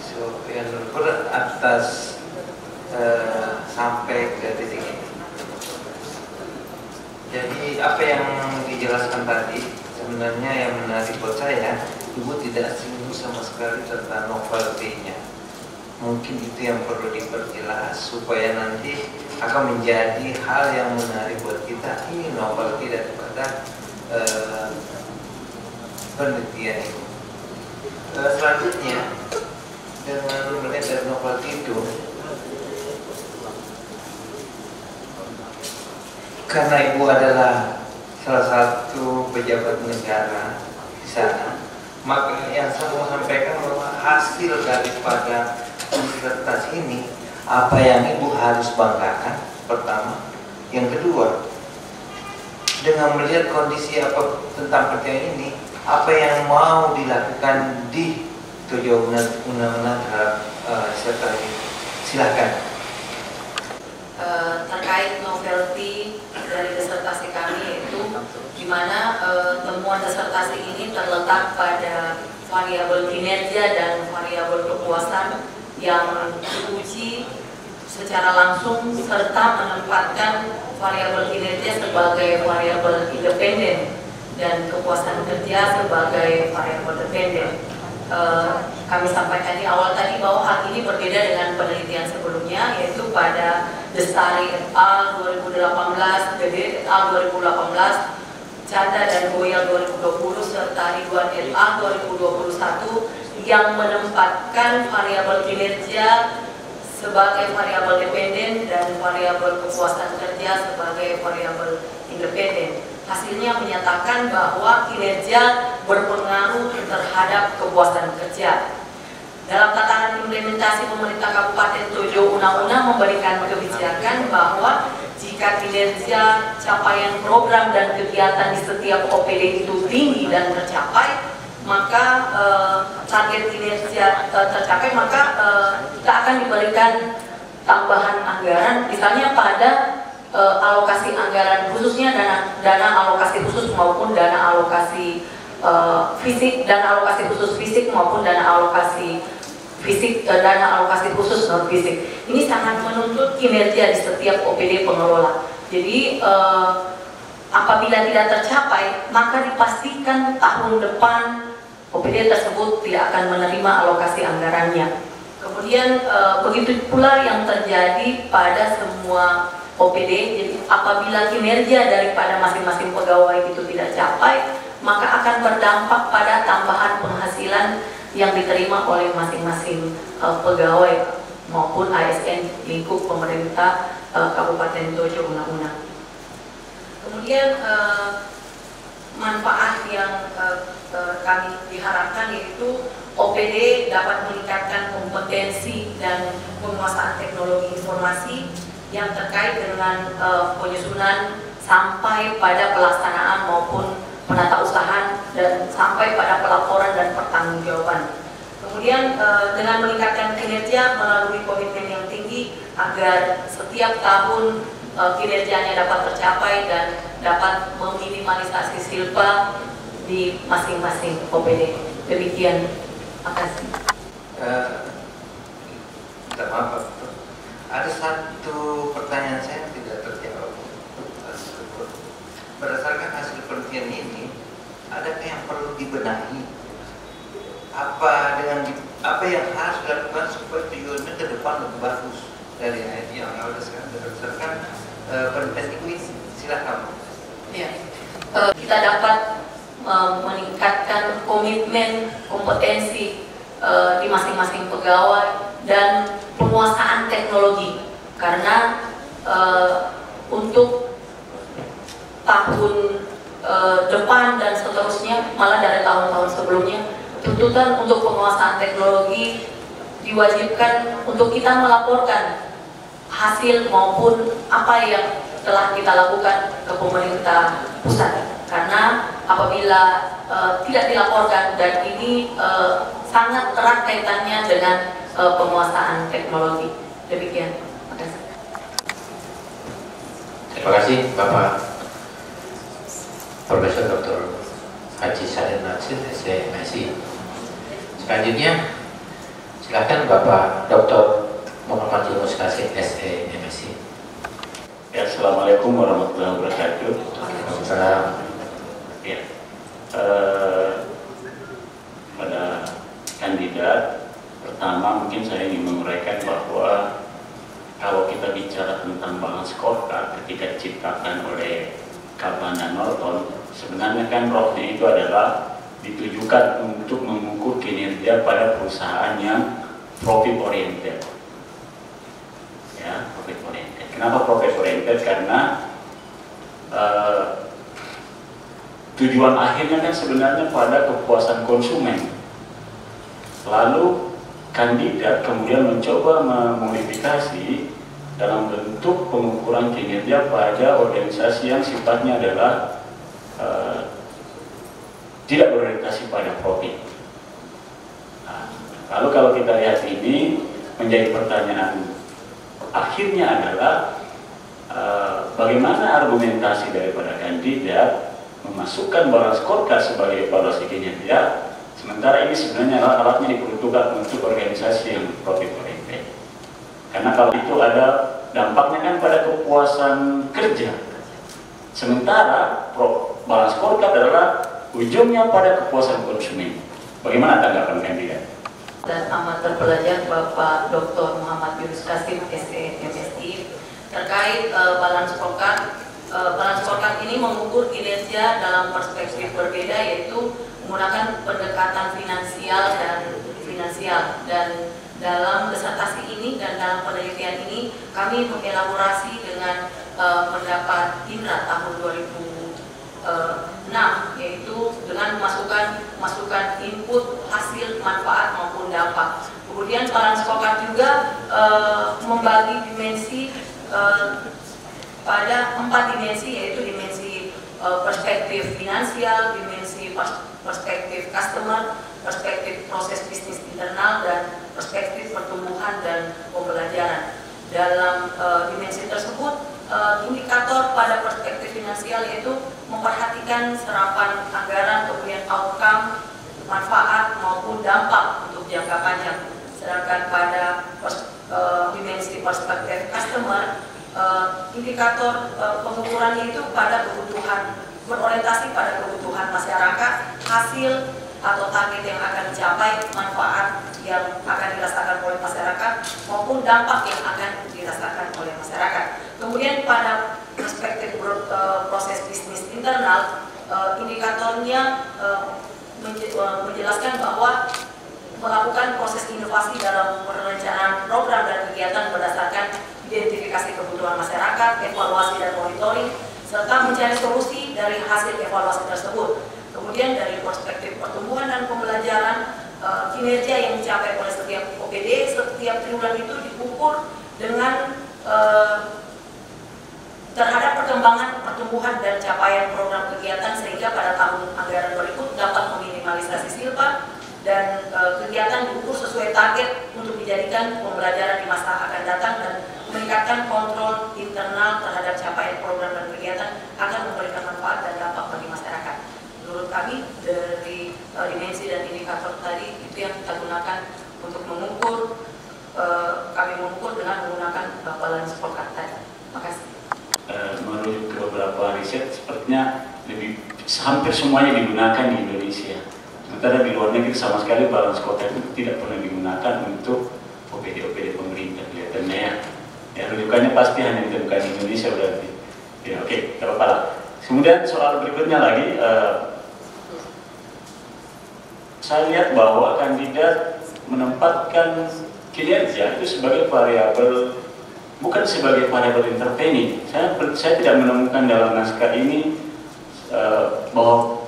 G: Sofia Nurpur atas sampai ke titik ini. Jadi apa yang dijelaskan tadi sebenarnya yang menarik buat saya, Ibu tidak singgung sama sekali tentang novelty-nya. Mungkin itu yang perlu diperjelas supaya nanti akan menjadi hal yang menarik buat kita. Ini novelty daripada penelitian itu. Selanjutnya dengan melihat dari novelty itu, karena Ibu adalah salah satu pejabat negara di sana, maka yang saya mau sampaikan bahwa hasil daripada disertasi ini apa yang Ibu harus banggakan, pertama. Yang kedua, dengan melihat kondisi apa tentang pertanyaan ini, apa yang mau dilakukan di tujuan undang-undang terhadap disertasi ini. Silakan.
A: Terkait novelty dari disertasi kami, yaitu di mana temuan disertasi ini terletak pada variabel kinerja dan variabel kepuasan yang diuji secara langsung serta menempatkan variabel kinerja sebagai variabel independen dan kepuasan kerja sebagai variabel dependen. Kami sampaikan di awal tadi bahwa hal ini berbeda dengan penelitian sebelumnya, yaitu pada Destari et al. 2018, BD et al. 2018, Canda dan Goyal 2020, serta Ridwan et al. 2021 yang menempatkan variabel kinerja sebagai variabel dependen dan variabel kepuasan kerja sebagai variabel independen. Hasilnya menyatakan bahwa kinerja berpengaruh terhadap kepuasan kerja. Dalam tatanan implementasi pemerintah Kabupaten Tojo Una memberikan kebijakan bahwa jika kinerja capaian program dan kegiatan di setiap OPD itu tinggi dan tercapai, maka target kinerja tercapai, maka kita akan diberikan tambahan anggaran, misalnya pada alokasi anggaran khususnya dana alokasi khusus maupun dana alokasi fisik, dana alokasi khusus fisik maupun dana alokasi fisik, dana alokasi khusus non fisik. Ini sangat menuntut kinerja di setiap OPD pengelola. Jadi apabila tidak tercapai, maka dipastikan tahun depan OPD tersebut tidak akan menerima alokasi anggarannya. Kemudian begitu pula yang terjadi pada semua OPD. Jadi apabila kinerja daripada masing-masing pegawai itu tidak capai, maka akan berdampak pada tambahan penghasilan yang diterima oleh masing-masing pegawai maupun ASN lingkup pemerintah Kabupaten Tojo Una. Kemudian manfaat yang kami diharapkan yaitu OPD dapat meningkatkan kompetensi dan penguasaan teknologi informasi yang terkait dengan penyusunan sampai pada pelaksanaan maupun penata usaha dan sampai pada pelaporan dan pertanggungjawaban. Kemudian dengan meningkatkan kinerja melalui komitmen yang tinggi agar setiap tahun kinerjanya dapat tercapai dan dapat meminimalisasi silpa di masing-masing OPD. Demikian, makasih.
G: Minta maaf, Pak. Ada satu pertanyaan saya yang tidak terjawab. Berdasarkan hasil penelitian ini, adakah yang perlu dibenahi? Apa yang harus dilakukan supaya tujuannya ke depan lebih bagus dari yang ada sekarang berdasarkan penelitian ini? Silakan.
A: Ya. Kita dapat meningkatkan komitmen, kompetensi di masing-masing pegawai dan penguasaan teknologi, karena untuk tahun depan dan seterusnya, malah dari tahun-tahun sebelumnya, tuntutan untuk penguasaan teknologi diwajibkan untuk kita melaporkan hasil maupun apa yang telah kita lakukan ke pemerintah pusat. Karena apabila tidak dilaporkan, dan ini sangat erat kaitannya dengan penguasaan teknologi. Demikian. Terima kasih.
B: Terima kasih Bapak Profesor Dr. Haji Salim Natsir, SE, MSI. Selanjutnya silakan Bapak Dr. Muhammad Yunus Kasih, SE, MSI.
H: Ya, Assalamualaikum warahmatullahi wabarakatuh.
B: Waalaikumsalam.
H: Ya, pada kandidat pertama mungkin saya ingin menguraikan bahwa kalau kita bicara tentang balance scorecard ketika diciptakan oleh Kaplan dan Norton, sebenarnya kan rohnya itu adalah ditujukan untuk mengukur kinerja pada perusahaan yang profit oriented. Ya, profit oriented. Kenapa profit oriented? Karena tujuan akhirnya kan sebenarnya pada kepuasan konsumen. Lalu kandidat kemudian mencoba memodifikasi dalam bentuk pengukuran kinerja pada organisasi yang sifatnya adalah tidak berorientasi pada profit. Nah, lalu kalau kita lihat ini, menjadi pertanyaan akhirnya adalah bagaimana argumentasi daripada kandidat memasukkan balance scorecard sebagai evaluasi kinerja, sementara ini sebenarnya alat-alatnya diperuntukkan untuk organisasi yang profit oriented. Karena kalau itu ada dampaknya kan pada kepuasan kerja, sementara balance scorecard adalah ujungnya pada kepuasan konsumen. Bagaimana tanggapan kandidat?
A: Dan amat terpelajar Bapak Dr. Muhammad Yunus Kasih, SE, MSI, terkait balance scorecard. Balance scorecard ini mengukur kinerja dalam perspektif berbeda, yaitu menggunakan pendekatan finansial dan finansial. Dan dalam disertasi ini dan dalam penelitian ini kami mengelaborasi dengan pendapat Indra tahun 2006, yaitu dengan masukan input, hasil, manfaat maupun dampak. Kemudian Balance Scorecard juga membagi dimensi pada 4 dimensi, yaitu dimensi perspektif finansial, dimensi perspektif customer, perspektif proses bisnis internal, dan perspektif pertumbuhan dan pembelajaran. Dalam dimensi tersebut, indikator pada perspektif finansial yaitu memperhatikan serapan anggaran, kemudian outcome, manfaat maupun dampak untuk jangka panjang. Sedangkan pada dimensi perspektif customer, indikator pengukurannya itu pada kebutuhan, berorientasi pada kebutuhan masyarakat, hasil atau target yang akan dicapai, manfaat yang akan dirasakan oleh masyarakat maupun dampak yang akan dirasakan oleh masyarakat. Kemudian pada perspektif proses bisnis internal, indikatornya menjelaskan bahwa melakukan proses inovasi dalam perencanaan program dan kegiatan berdasarkan identifikasi kebutuhan masyarakat, evaluasi dan monitoring, serta mencari solusi dari hasil evaluasi tersebut. Kemudian dari perspektif pertumbuhan dan pembelajaran, kinerja yang dicapai oleh setiap OPD setiap triwulan itu diukur dengan terhadap perkembangan pertumbuhan dan capaian program kegiatan, sehingga pada tahun anggaran 2000 dapat meminimalisasi silpa dan kegiatan diukur sesuai target untuk dijadikan pembelajaran di masa akan datang dan meningkatkan kontrol internal terhadap capaian program dan kegiatan akan memberikan manfaat dan dampak bagi masyarakat. Menurut kami dari dimensi dan indikator tadi itu yang kita gunakan untuk mengukur, kami mengukur dengan menggunakan Balance Scorecard tadi. Terima kasih.
H: Menurut beberapa riset sepertinya hampir semuanya digunakan di Indonesia. Sementara di luar negeri sama sekali Balance Scorecard itu tidak pernah digunakan untuk OPD-OPD pemerintah kelihatannya ya. Ya, rujukannya pasti hanya ditemukan di Indonesia berarti. Ya, oke, tidak apa-apa lah. Kemudian soal berikutnya lagi, saya lihat bahwa kandidat menempatkan kinerja itu sebagai variabel, bukan sebagai variabel intervening. Saya tidak menemukan dalam naskah ini bahwa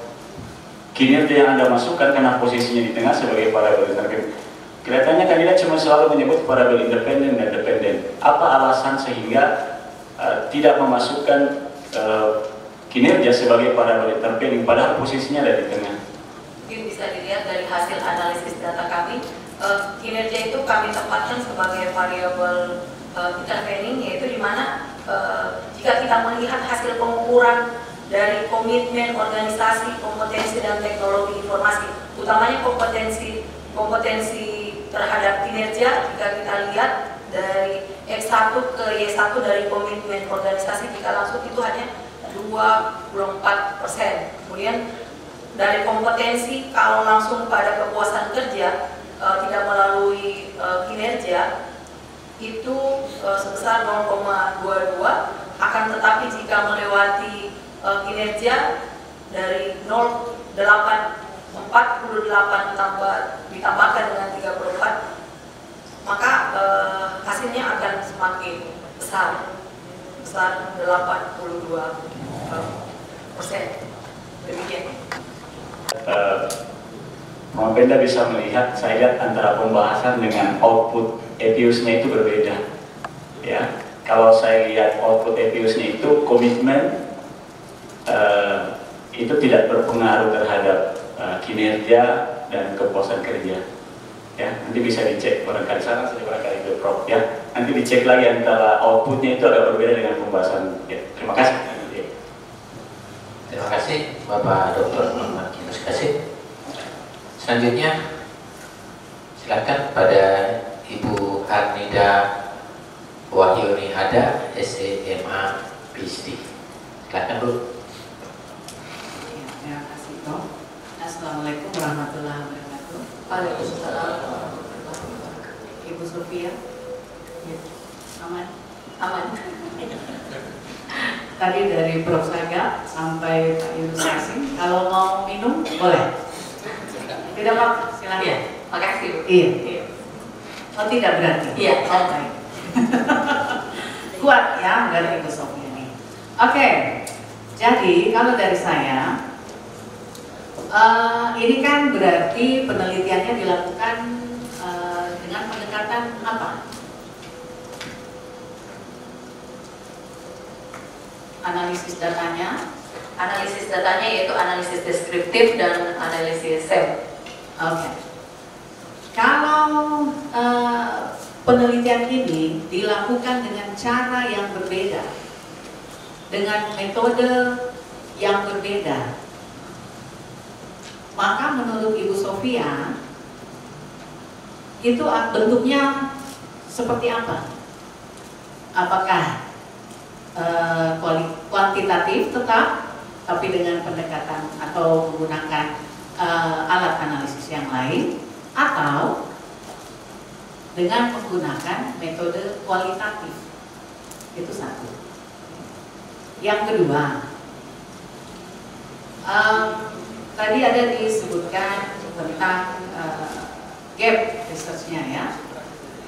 H: kinerja yang Anda masukkan karena posisinya di tengah sebagai variabel intervening. Kelihatannya kandidat cuma selalu menyebut variabel independen dan dependen. Apa alasan sehingga tidak memasukkan kinerja sebagai variabel intervening padahal posisinya ada di tengah?
A: Mungkin bisa dilihat dari hasil analisis data kami, kinerja itu kami tempatkan sebagai variabel intervening, yaitu di mana jika kita melihat hasil pengukuran dari komitmen organisasi, kompetensi dan teknologi informasi, utamanya kompetensi terhadap kinerja, jika kita lihat dari X1 ke Y1 dari komitmen organisasi, jika langsung itu hanya 24%. Kemudian dari kompetensi, kalau langsung pada kepuasan kerja tidak melalui kinerja itu sebesar 0,22, akan tetapi jika melewati kinerja dari 48 ditambahkan dengan 34, maka hasilnya akan semakin besar 82%. Demikian.
H: Penda bisa melihat, saya lihat antara pembahasan dengan output EPIUS-nya itu berbeda. Ya, kalau saya lihat output EPIUS-nya itu komitmen itu tidak berpengaruh terhadap kinerja dan kepuasan kerja. Ya, nanti bisa dicek barangkali sana saja barangkali itu Prof. Ya, nanti dicek lagi antara outputnya itu agak berbeda dengan pembahasan. Ya, terima kasih.
B: Terima kasih Bapak Dr. Muhammad Yunus Kasih. Selanjutnya silakan pada Ibu Arnida Wahyuni Hada, SEMA PhD. Silakan Bu.
I: Terima kasih Prof. Assalamualaikum warahmatullahi wabarakatuh.
A: Waalaikumsalam.
I: Ibu Sofia, ya, aman. Tadi dari Prof. Saga sampai Pak Yunus Kasih, kalau mau minum boleh. Tidak Pak, silakan.
A: Ya,
I: Makasih Bu.
J: Iya. Oh tidak berarti?
I: Iya.
J: Oh baik. Kuat ya dari Ibu Sofia ini. Oke, jadi kalau dari saya, ini kan berarti penelitiannya dilakukan dengan pendekatan apa? Analisis datanya?
A: Analisis datanya yaitu analisis deskriptif dan analisis SEM.
J: Oke. Kalau penelitian ini dilakukan dengan cara yang berbeda, dengan metode yang berbeda, maka menurut Ibu Sofia itu bentuknya seperti apa? Apakah kuantitatif tetap, tapi dengan pendekatan atau menggunakan alat analisis yang lain, atau dengan menggunakan metode kualitatif? Itu satu. Yang kedua, tadi ada disebutkan tentang gap research-nya ya.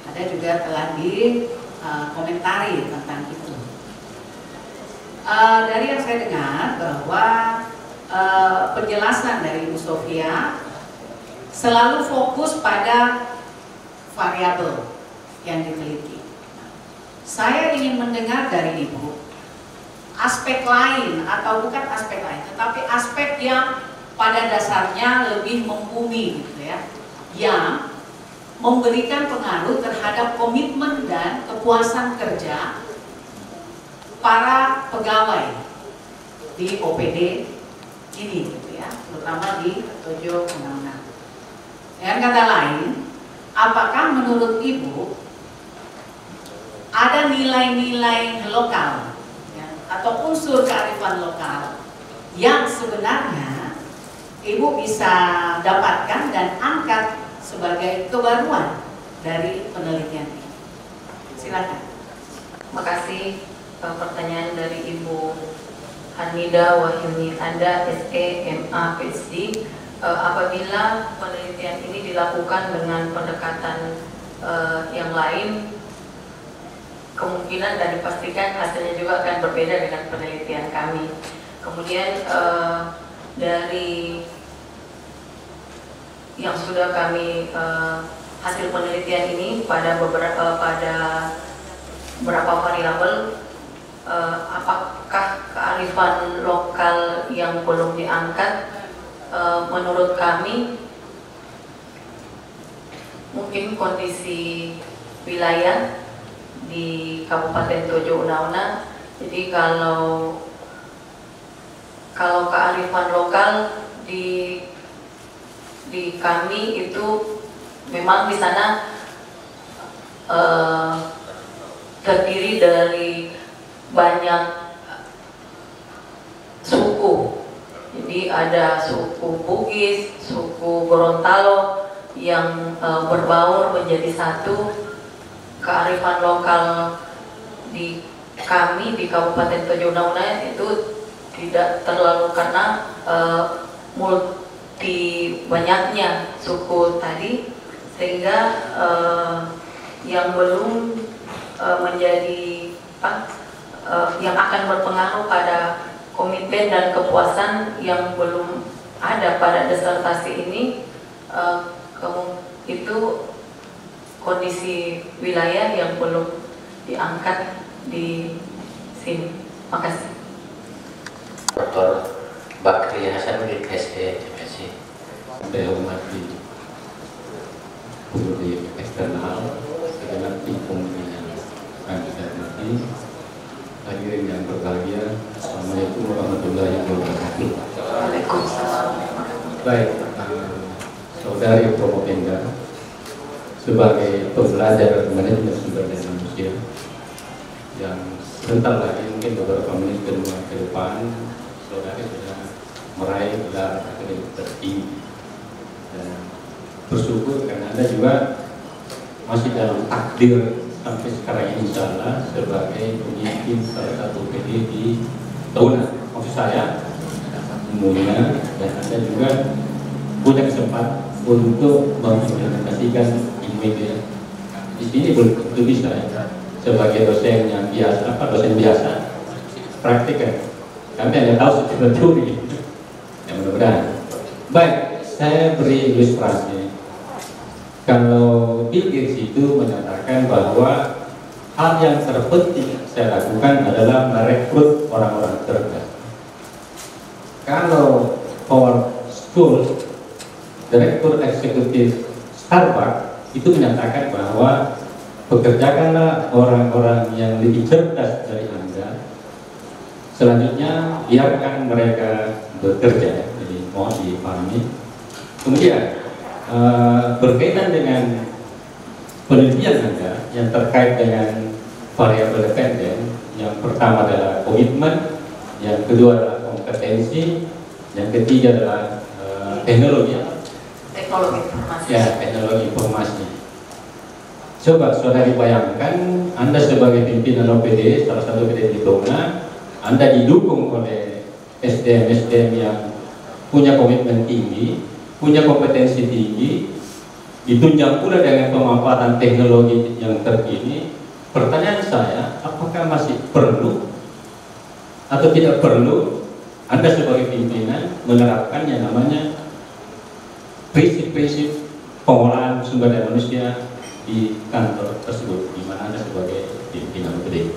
J: Ada juga telah dikomentari tentang itu. Dari yang saya dengar bahwa penjelasan dari Ibu Sofia selalu fokus pada variabel yang diteliti. Saya ingin mendengar dari Ibu aspek lain, atau bukan aspek lain, tetapi aspek yang pada dasarnya lebih membumi gitu ya, yang memberikan pengaruh terhadap komitmen dan kepuasan kerja para pegawai di OPD ini gitu ya, terutama di Tojo Unauna. Dengan kata lain, apakah menurut Ibu ada nilai-nilai lokal ya, atau unsur kearifan lokal yang sebenarnya Ibu bisa dapatkan dan angkat sebagai kebaruan dari penelitian ini? Silakan.
A: Makasih pertanyaan dari Ibu Hanida Wahyuni Anda, SE, MA, PhD. Apabila penelitian ini dilakukan dengan pendekatan yang lain, kemungkinan dan dipastikan hasilnya juga akan berbeda dengan penelitian kami. Kemudian dari yang sudah kami hasil penelitian ini pada beberapa variabel, apakah kearifan lokal yang belum diangkat? Menurut kami mungkin kondisi wilayah di Kabupaten Tojo Unauna. Jadi kalau kearifan lokal di kami itu memang di sana terdiri dari banyak suku. Jadi ada suku Bugis, suku Gorontalo yang berbaur menjadi satu. Kearifan lokal di kami di Kabupaten Tojo Unauna itu tidak terlalu karena multi banyaknya suku tadi, sehingga yang belum menjadi yang akan berpengaruh pada komitmen dan kepuasan yang belum ada pada disertasi ini, itu kondisi wilayah yang belum diangkat di sini. Makasih.
B: Dr. Bakri Hasanuddin, SE, MSc.
K: Saya hormati guru di eksternal, segenap tim yang kami hormati, hadirin yang berbahagia. Assalamualaikum warahmatullahi wabarakatuh.
A: Waalaikumsalam.
K: Baik, saudari Promopenda, sebagai pembelajar manajemen sumber daya manusia yang sebentar lagi mungkin beberapa menit ke depan saudari sudah meraih gelar akademik tertinggi, dan bersyukur karena Anda juga masih dalam takdir sampai sekarang ini, insya Allah sebagai pemimpin salah satu PD di Touna. Maksud saya umumnya, dan Anda juga punya kesempatan untuk mengimplementasikan media. Di sini belum tentu bisa ya. Sebagai dosen yang biasa, dosen biasa, praktikan. Kami hanya tahu secara teori. Ya mudah-mudahan. Baik, saya beri ilustrasi. Kalau Bill Gates itu menyatakan bahwa hal yang terpenting saya lakukan adalah merekrut orang-orang cerdas. Kalau Howard Schultz, Direktur Eksekutif Starbucks, itu menyatakan bahwa pekerjakanlah orang-orang yang lebih cerdas dari Anda. Selanjutnya biarkan mereka bekerja. Jadi mohon dipahami. Kemudian berkaitan dengan penelitian Anda yang terkait dengan variabel dependen, yang pertama adalah komitmen, yang kedua adalah kompetensi, yang ketiga adalah teknologi informasi. Ya, teknologi informasi. Coba saudari bayangkan, Anda sebagai pimpinan OPD, salah satu OPD di Dona, Anda didukung oleh SDM yang punya komitmen tinggi, punya kompetensi tinggi, ditunjang pula dengan pemanfaatan teknologi yang terkini. Pertanyaan saya, apakah masih perlu atau tidak perlu Anda sebagai pimpinan menerapkan yang namanya prinsip-prinsip pengolahan sumber daya manusia di kantor tersebut, di mana Anda sebagai pimpinan OPD?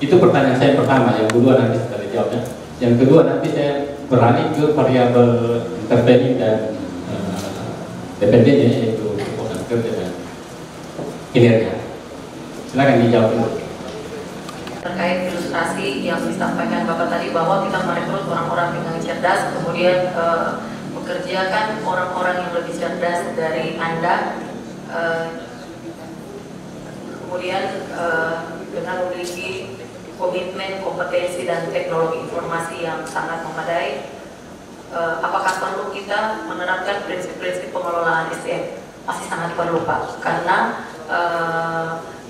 K: Itu pertanyaan saya pertama. Yang kedua nanti setelah dijawabnya. Yang kedua nanti saya beralih ke variabel intervening dan dependennya, yaitu kepuasan kerja dan kinerja. Silakan dijawab dulu.
A: Terkait ilustrasi yang disampaikan Bapak tadi bahwa kita merekrut orang-orang yang cerdas, kemudian bekerjakan orang-orang yang lebih cerdas dari Anda, kemudian dengan memiliki komitmen, kompetensi, dan teknologi informasi yang sangat memadai. Apakah perlu kita menerapkan prinsip-prinsip pengelolaan SDM? Masih sangat perlu, Pak, karena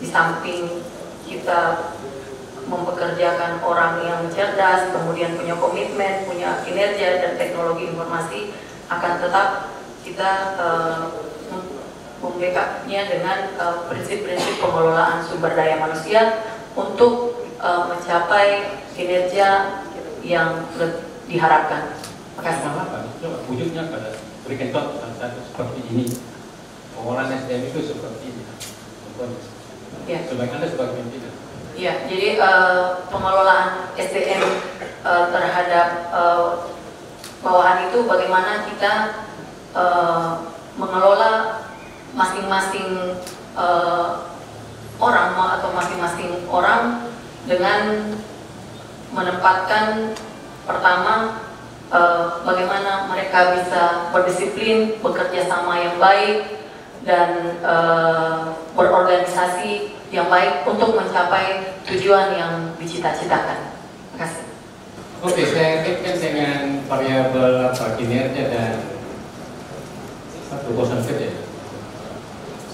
A: di samping kita mempekerjakan orang yang cerdas, kemudian punya komitmen, punya kinerja dan teknologi informasi, akan tetap kita membackupnya dengan prinsip-prinsip pengelolaan sumber daya manusia untuk mencapai kinerja yang diharapkan. Terima kasih.
K: Wujudnya pada berikan contoh satu seperti ini. Pengolahan SDM itu seperti ini.
A: Ya.
K: Sebagai Anda sebagai pimpinan.
A: Ya, jadi pengelolaan SDM terhadap bawahan itu bagaimana kita mengelola masing-masing orang atau masing-masing orang dengan menempatkan pertama bagaimana mereka bisa berdisiplin, bekerja sama yang baik, dan berorganisasi yang baik untuk mencapai tujuan yang dicita-citakan. Terima kasih.
K: Oke, saya kaitkan dengan variabel kinerja dan kepuasan kerja.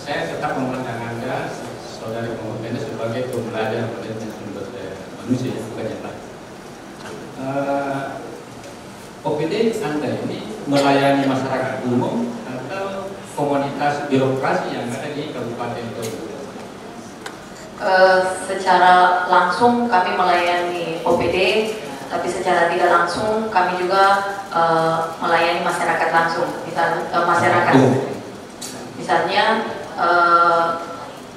K: Saya tetap memandang Anda, saudari pemimpin, sebagai pembelajar manajemen sumber daya manusia, bukan yang lain. OPD Anda ini melayani masyarakat umum atau komunitas birokrasi yang ada di Kabupaten Toba?
A: Secara langsung kami melayani OPD, tapi secara tidak langsung kami juga melayani masyarakat langsung. Masyarakat. Misalnya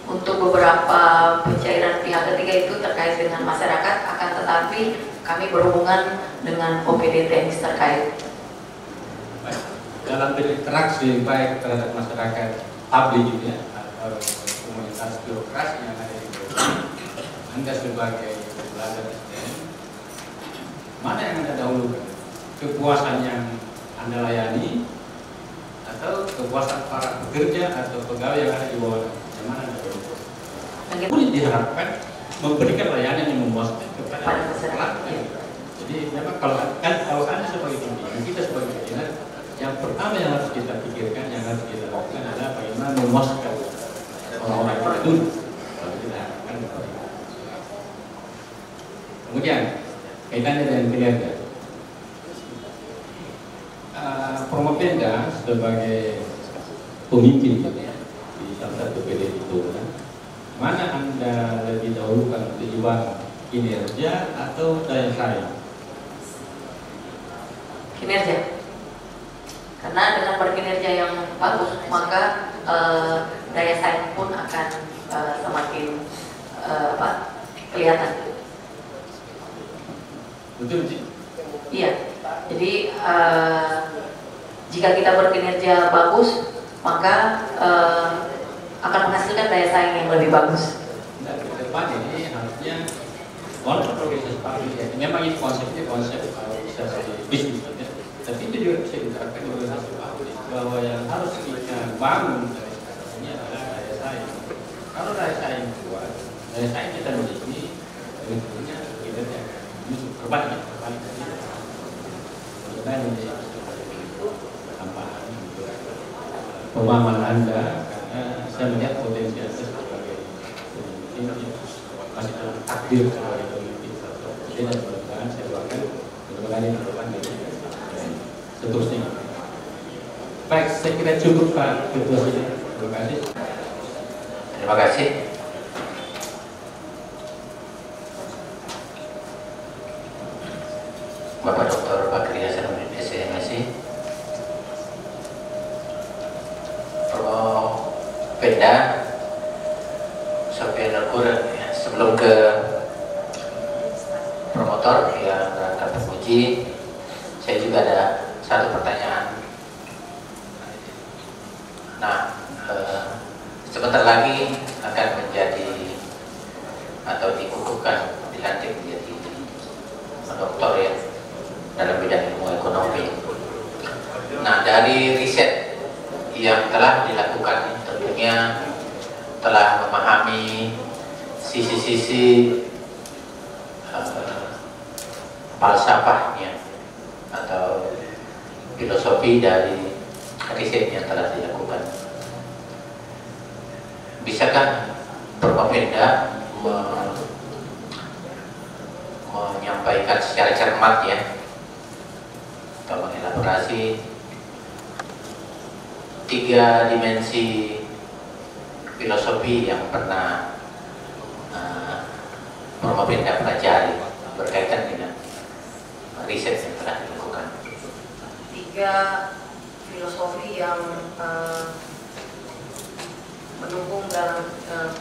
A: untuk beberapa pencairan pihak ketiga itu terkait dengan masyarakat, akan tetapi kami berhubungan dengan OPD teknis terkait.
K: Dalam berinteraksi baik terhadap masyarakat publik gitu ya, atau komunitas birokrasi yang ada di Toba, Anda sebagai pembelajar SDM, mana yang Anda dahulukan? Kepuasan yang Anda layani atau kepuasan para pekerja atau pegawai yang ada di bawah? Yang mana Anda dahulukan? Boleh diharapkan memberikan layanan yang memuaskan kepada masyarakat. Jadi memang kalau Anda sebagai pimpinan, kita sebagai pimpinan, yang pertama yang harus kita pikirkan, yang harus kita lakukan adalah bagaimana memuaskan orang-orang itu. Kalau kita harapkan kemudian kaitannya dengan kinerja. Promopenda sebagai pemimpin di salah satu PD itu, kan? Mana Anda lebih dahulukan tujuan kinerja atau daya saing?
A: Kinerja. Karena dengan berkinerja yang bagus, maka daya saing pun akan semakin kelihatan.
K: Betul sih.
A: Iya. Jadi jika kita berkinerja bagus, maka akan menghasilkan daya saing yang lebih bagus.
K: Dan ke depan ini harusnya walaupun progres publik ya, memang ini konsepnya konsep organisasi bisnis, ya. Tapi itu juga bisa diterapkan di organisasi publik bahwa yang harus kita bangun dari sekarang ini adalah daya saing. Kalau daya saing kuat, daya saing kita miliki, tentunya kita akan justru terbalik. Kita ini tambahan untuk pemahaman Anda, karena saya melihat potensi Anda sebagai pemimpin masih dalam takdir sebagai pemimpin dan mudah-mudahan saya doakan mudah-mudahan ini depan dan seterusnya. Baik, saya kira cukup Pak Ketua Sidang. Terima kasih.
B: Terima kasih. Bapak Dr. Bakri Hasanuddin SMSI, Pemda Sofyan Al-Quran. Sebelum ke promotor yang akan terpuji, saya juga ada satu pertanyaan. Nah, sebentar lagi akan menjadi atau dikukuhkan, dilantik menjadi doktor ya dalam bidang ilmu ekonomi. Nah, dari riset yang telah dilakukan tentunya telah memahami sisi-sisi falsafahnya atau filosofi dari riset yang telah dilakukan. Bisakah Pemda menyampaikan secara cermat ya atau mengelaborasi 3 dimensi filosofi yang pernah Pemda pelajari berkaitan dengan riset yang telah dilakukan?
A: 3 filosofi yang mendukung dalam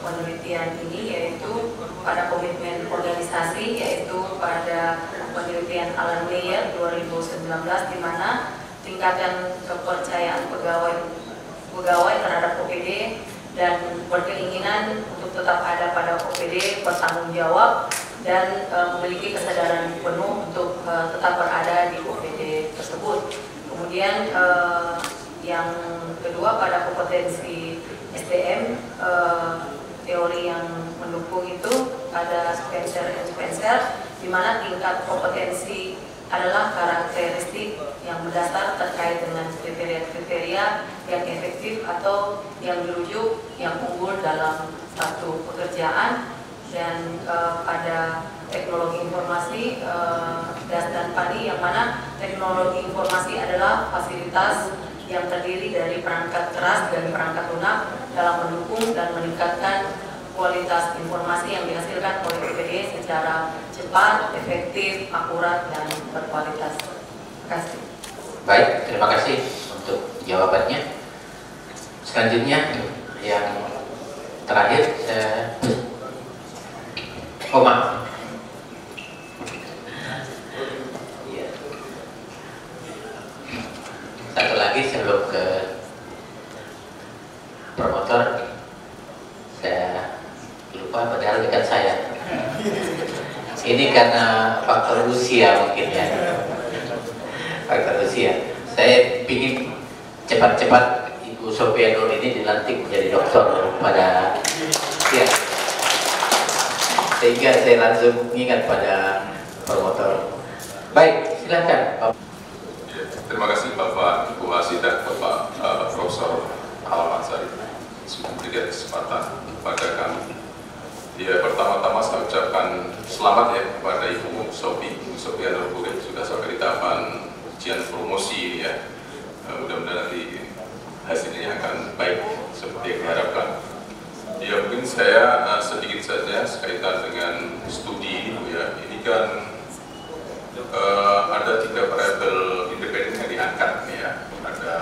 A: penelitian ini, yaitu pada komitmen organisasi, yaitu pada penelitian Alan Meyer 2019, di mana tingkatan kepercayaan pegawai terhadap OPD dan berkeinginan untuk tetap ada pada OPD, bertanggung jawab dan memiliki kesadaran penuh untuk tetap berada di OPD tersebut. Kemudian yang kedua pada kompetensi SDM, teori yang mendukung itu ada Spencer dan Spencer, di mana tingkat kompetensi adalah karakteristik yang mendasar terkait dengan kriteria-kriteria yang efektif atau yang dirujuk yang unggul dalam satu pekerjaan. Dan pada teknologi informasi Das dan Pani, yang mana teknologi informasi adalah fasilitas yang terdiri dari perangkat keras dan perangkat lunak dalam mendukung dan meningkatkan kualitas informasi yang dihasilkan oleh OPD secara cepat, efektif, akurat, dan berkualitas. Terima kasih.
B: Baik, terima kasih untuk jawabannya. Selanjutnya yang terakhir, Oma. Ya. Satu lagi sebelum ke promotor, saya lupa padahal dekat saya. Ini karena faktor usia mungkin ya. Faktor usia. Saya ingin cepat-cepat Ibu Sofia Nur ini dilantik menjadi doktor pada ya. Sehingga saya langsung ingat pada promotor. Baik, silakan Pak.
D: Terima kasih Bapak Ketua Sidang, Bapak Profesor Al-Mansari sudah memberikan kesempatan kepada kami. Ya, pertama-tama saya ucapkan selamat ya kepada Ibu Sofia Nur sudah sampai di tahapan ujian promosi ini ya. Mudah-mudahan nanti hasilnya akan baik seperti yang diharapkan. Ya mungkin saya sedikit saja sekaitan dengan studi ini, ya. Ini kan ada 3 variabel independen yang diangkat, ya. Ada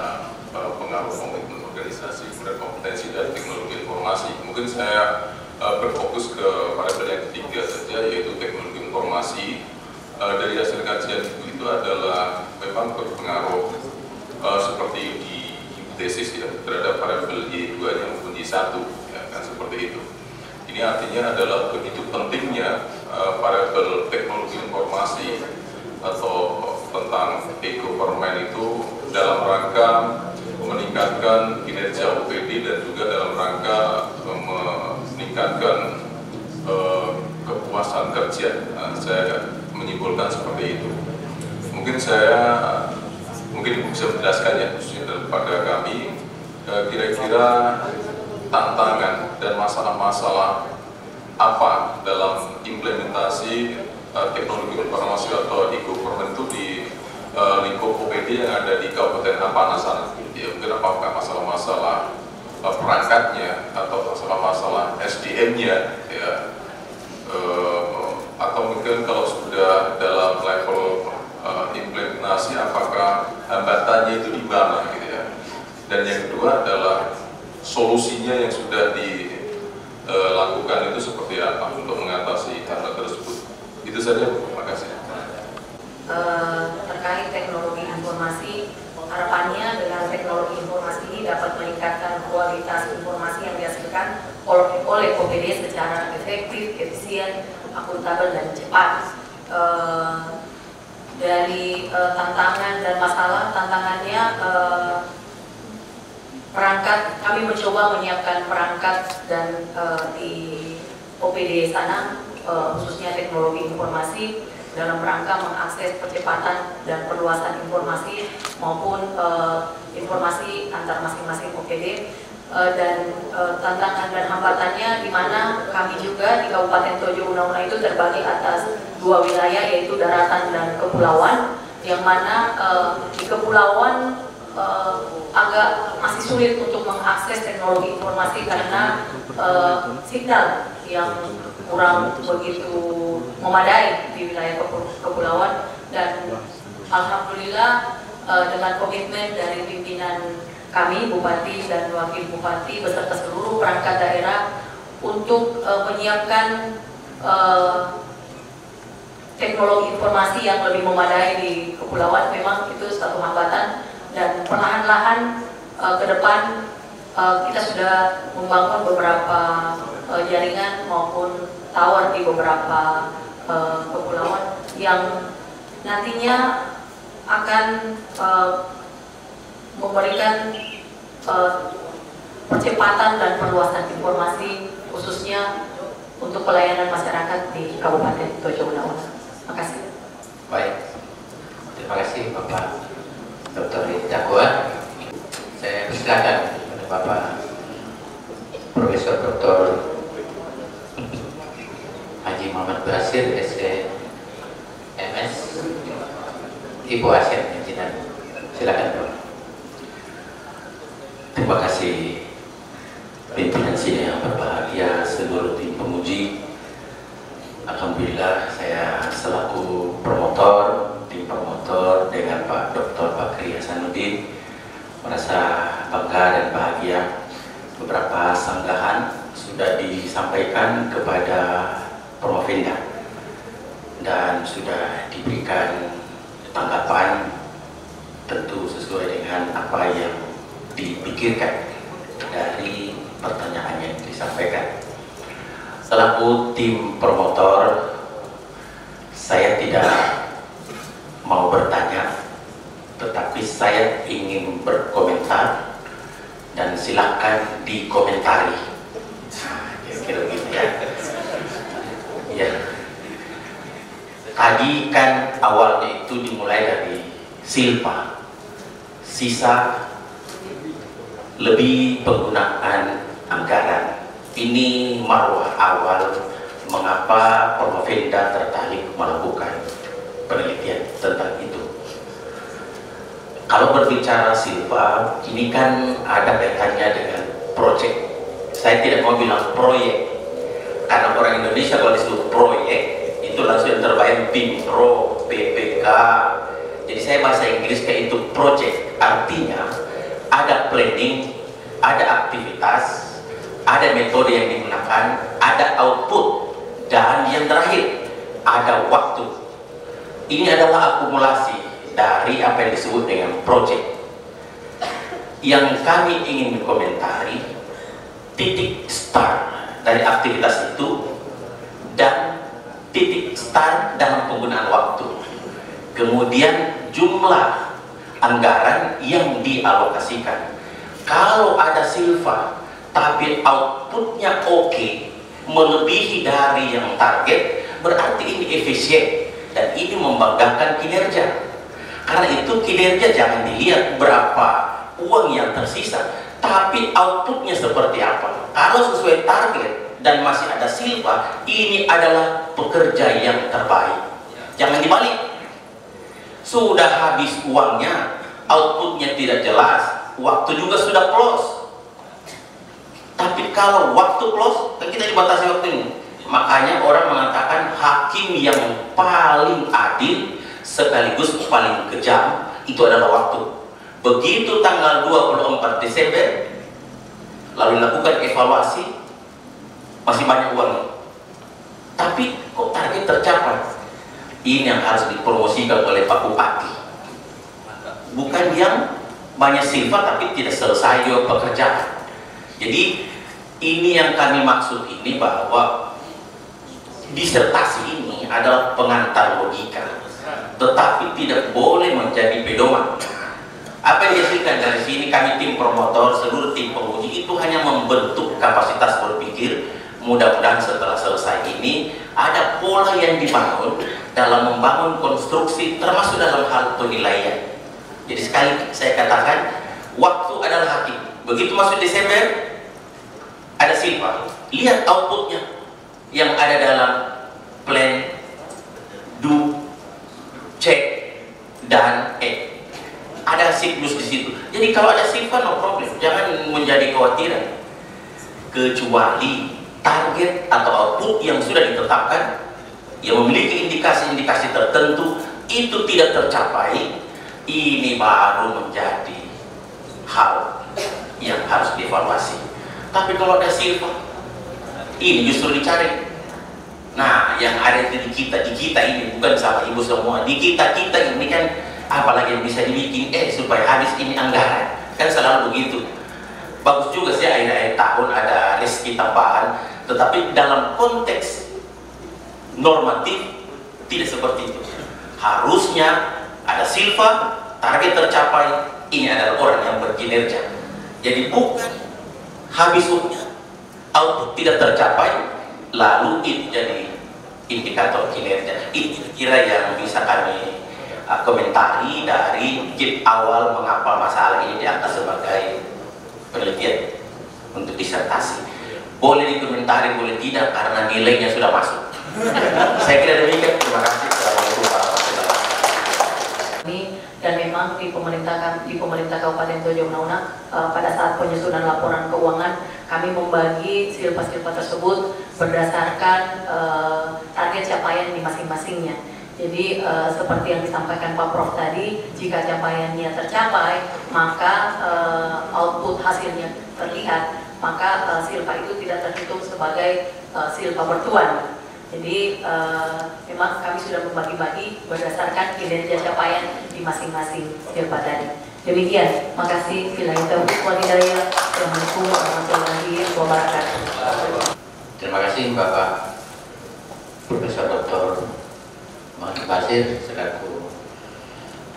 D: pengaruh komitmen organisasi, kemudian kompetensi dan teknologi informasi. Mungkin saya berfokus ke variabel yang ketiga saja, yaitu teknologi informasi. Dari hasil kajian itu adalah memang berpengaruh seperti di hipotesis, ya, terhadap variabel Y2 maupun Y1, ya, kan seperti itu. Ini artinya adalah begitu pentingnya variabel teknologi informasi atau tentang e-government itu dalam rangka meningkatkan kinerja OPD dan juga dalam rangka meningkatkan kepuasan kerja. Saya menyimpulkan seperti itu. Mungkin Ibu bisa menjelaskan, ya, khususnya kepada kami, kira-kira tantangan dan masalah-masalah apa dalam implementasi teknologi informasi atau e-government itu di lingkup OPD yang ada di Kabupaten Ampana sana. Ya, mungkin apakah masalah-masalah perangkatnya atau masalah-masalah SDM-nya, ya, atau mungkin kalau sudah dalam level implementasi apakah hambatannya itu di mana, gitu ya. Dan yang kedua adalah solusinya yang sudah dilakukan itu seperti apa untuk mengatasi hal tersebut. Itu saja, Bu. Terima kasih.
A: Terkait teknologi informasi, harapannya dengan teknologi informasi ini dapat meningkatkan kualitas informasi yang dihasilkan oleh OPD secara efektif, efisien, akuntabel dan cepat. Dari tantangan dan masalah, tantangannya perangkat, kami mencoba menyiapkan perangkat dan di OPD sana khususnya teknologi informasi dalam rangka mengakses percepatan dan perluasan informasi maupun informasi antar masing-masing OPD. Dan tantangan dan hambatannya di mana kami juga di Kabupaten Tojo Una-Una itu terbagi atas 2 wilayah, yaitu daratan dan kepulauan, yang mana di kepulauan agak masih sulit untuk mengakses teknologi informasi karena signal yang kurang begitu memadai di wilayah kepulauan. Dan alhamdulillah dengan komitmen dari pimpinan kami, Bupati dan Wakil Bupati beserta seluruh perangkat daerah untuk menyiapkan teknologi informasi yang lebih memadai di kepulauan. Memang itu satu hambatan, dan perlahan-lahan ke depan kita sudah membangun beberapa jaringan maupun tower di beberapa kepulauan yang nantinya akan memberikan percepatan dan perluasan informasi khususnya untuk pelayanan masyarakat di Kabupaten Tojo Una-Una. Terima kasih.
B: Baik, terima kasih Bapak Dr. Dakwa. Saya persilakan kepada Bapak Profesor Dr. Haji Muhammad Basir, SE MS, Ibu Asian Engineer. Silakan Pak. Terima kasih pimpinan sidang yang berbahagia, seluruh tim pemuji. Alhamdulillah saya selaku tim promotor dengan Pak Dr. Bakri Hasanuddin merasa bangga dan bahagia. Beberapa sanggahan sudah disampaikan kepada Promovenda dan sudah diberikan tanggapan tentu sesuai dengan apa yang dipikirkan dari pertanyaan yang disampaikan. Selaku tim promotor, saya tidak mau bertanya, tetapi saya ingin berkomentar dan silakan dikomentari. Kira-kira gitu ya. Ya. Tadi kan awalnya itu dimulai dari silpa, sisa lebih penggunaan anggaran. Ini marwah awal mengapa Promovenda tertarik melakukan penelitian tentang itu.
C: Kalau berbicara silpa, ini kan ada kaitannya dengan proyek. Saya tidak mau bilang proyek, karena orang Indonesia kalau disebut proyek itu langsung terbayang PIMPRO, PPK. Jadi saya bahasa Inggris kayak itu project, artinya ada planning, ada aktivitas, ada metode yang digunakan, ada output, dan yang terakhir ada waktu. Ini adalah akumulasi dari apa yang disebut dengan project. Yang kami ingin komentari titik start dari aktivitas itu dan titik start dalam penggunaan waktu, kemudian jumlah anggaran yang dialokasikan. Kalau ada silva tapi outputnya oke, melebihi dari yang target, berarti ini efisien dan ini membanggakan kinerja. Karena itu kinerja jangan dilihat berapa uang yang tersisa, tapi outputnya seperti apa. Kalau sesuai target dan masih ada silva, ini adalah pekerja yang terbaik. Jangan dibalik. Sudah habis uangnya, outputnya tidak jelas, waktu juga sudah close. Tapi kalau waktu close, kan kita dibatasi waktu ini. Makanya orang mengatakan hakim yang paling adil sekaligus paling kejam itu adalah waktu. Begitu tanggal 24 Desember lalu lakukan evaluasi, masih banyak uang, tapi kok target tercapai. Ini yang harus dipromosikan oleh Pak Bupati, bukan yang banyak silva tapi tidak selesai juga pekerjaan. Jadi ini yang kami maksud ini, bahwa disertasi ini adalah pengantar logika, tetapi tidak boleh menjadi pedoman. Apa yang dihasilkan dari sini, kami tim promotor, seluruh tim penguji itu hanya membentuk kapasitas berpikir. Mudah-mudahan setelah selesai ini ada pola yang dibangun dalam membangun konstruksi, termasuk dalam hal penilaian. Jadi sekali saya katakan, waktu adalah hakim. Begitu masuk Desember, ada silva, lihat outputnya yang ada dalam plan, do, check, dan ada siklus di situ. Jadi kalau ada silva, no problem, jangan menjadi kekhawatiran. Kecuali target atau output yang sudah ditetapkan, yang memiliki indikasi-indikasi tertentu itu tidak tercapai, ini baru menjadi hal yang harus dievaluasi. Tapi kalau ada silva, ini justru dicari. Nah, yang ada di kita ini, bukan sama ibu semua, di kita ini kan apalagi yang bisa dibikin supaya habis ini anggaran, kan selalu begitu. Bagus juga sih akhir-akhir tahun ada rezeki tambahan, tetapi dalam konteks normatif tidak seperti itu. Harusnya ada silva, target tercapai, ini adalah orang yang berkinerja. Jadi bukan habis uangnya, output tidak tercapai, lalu itu jadi indikator kinerja. Ini kira yang bisa kami komentari dari awal mengapa masalah ini diangkat sebagai penelitian untuk disertasi. Boleh dikomentari, boleh tidak, karena nilainya sudah masuk. Saya kira demikian. Terima kasih. Assalamualaikum warahmatullahi wabarakatuh.
A: Dan memang di pemerintah Kabupaten Tojo Unauna pada saat penyusunan laporan keuangan, kami membagi silpa-silpa tersebut berdasarkan target capaian di masing-masingnya. Jadi seperti yang disampaikan Pak Prof tadi, jika capaiannya tercapai, maka output hasilnya terlihat, maka silpa itu tidak terhitung sebagai silpa bertuan. Jadi memang kami sudah membagi-bagi berdasarkan kinerja capaian di masing-masing silpa tadi. Demikian, makasih. Billahi taufiq wal hidayah. Assalamualaikum warahmatullahi wabarakatuh.
B: Terima kasih Bapak Profesor Dr. Muhammad Basir selaku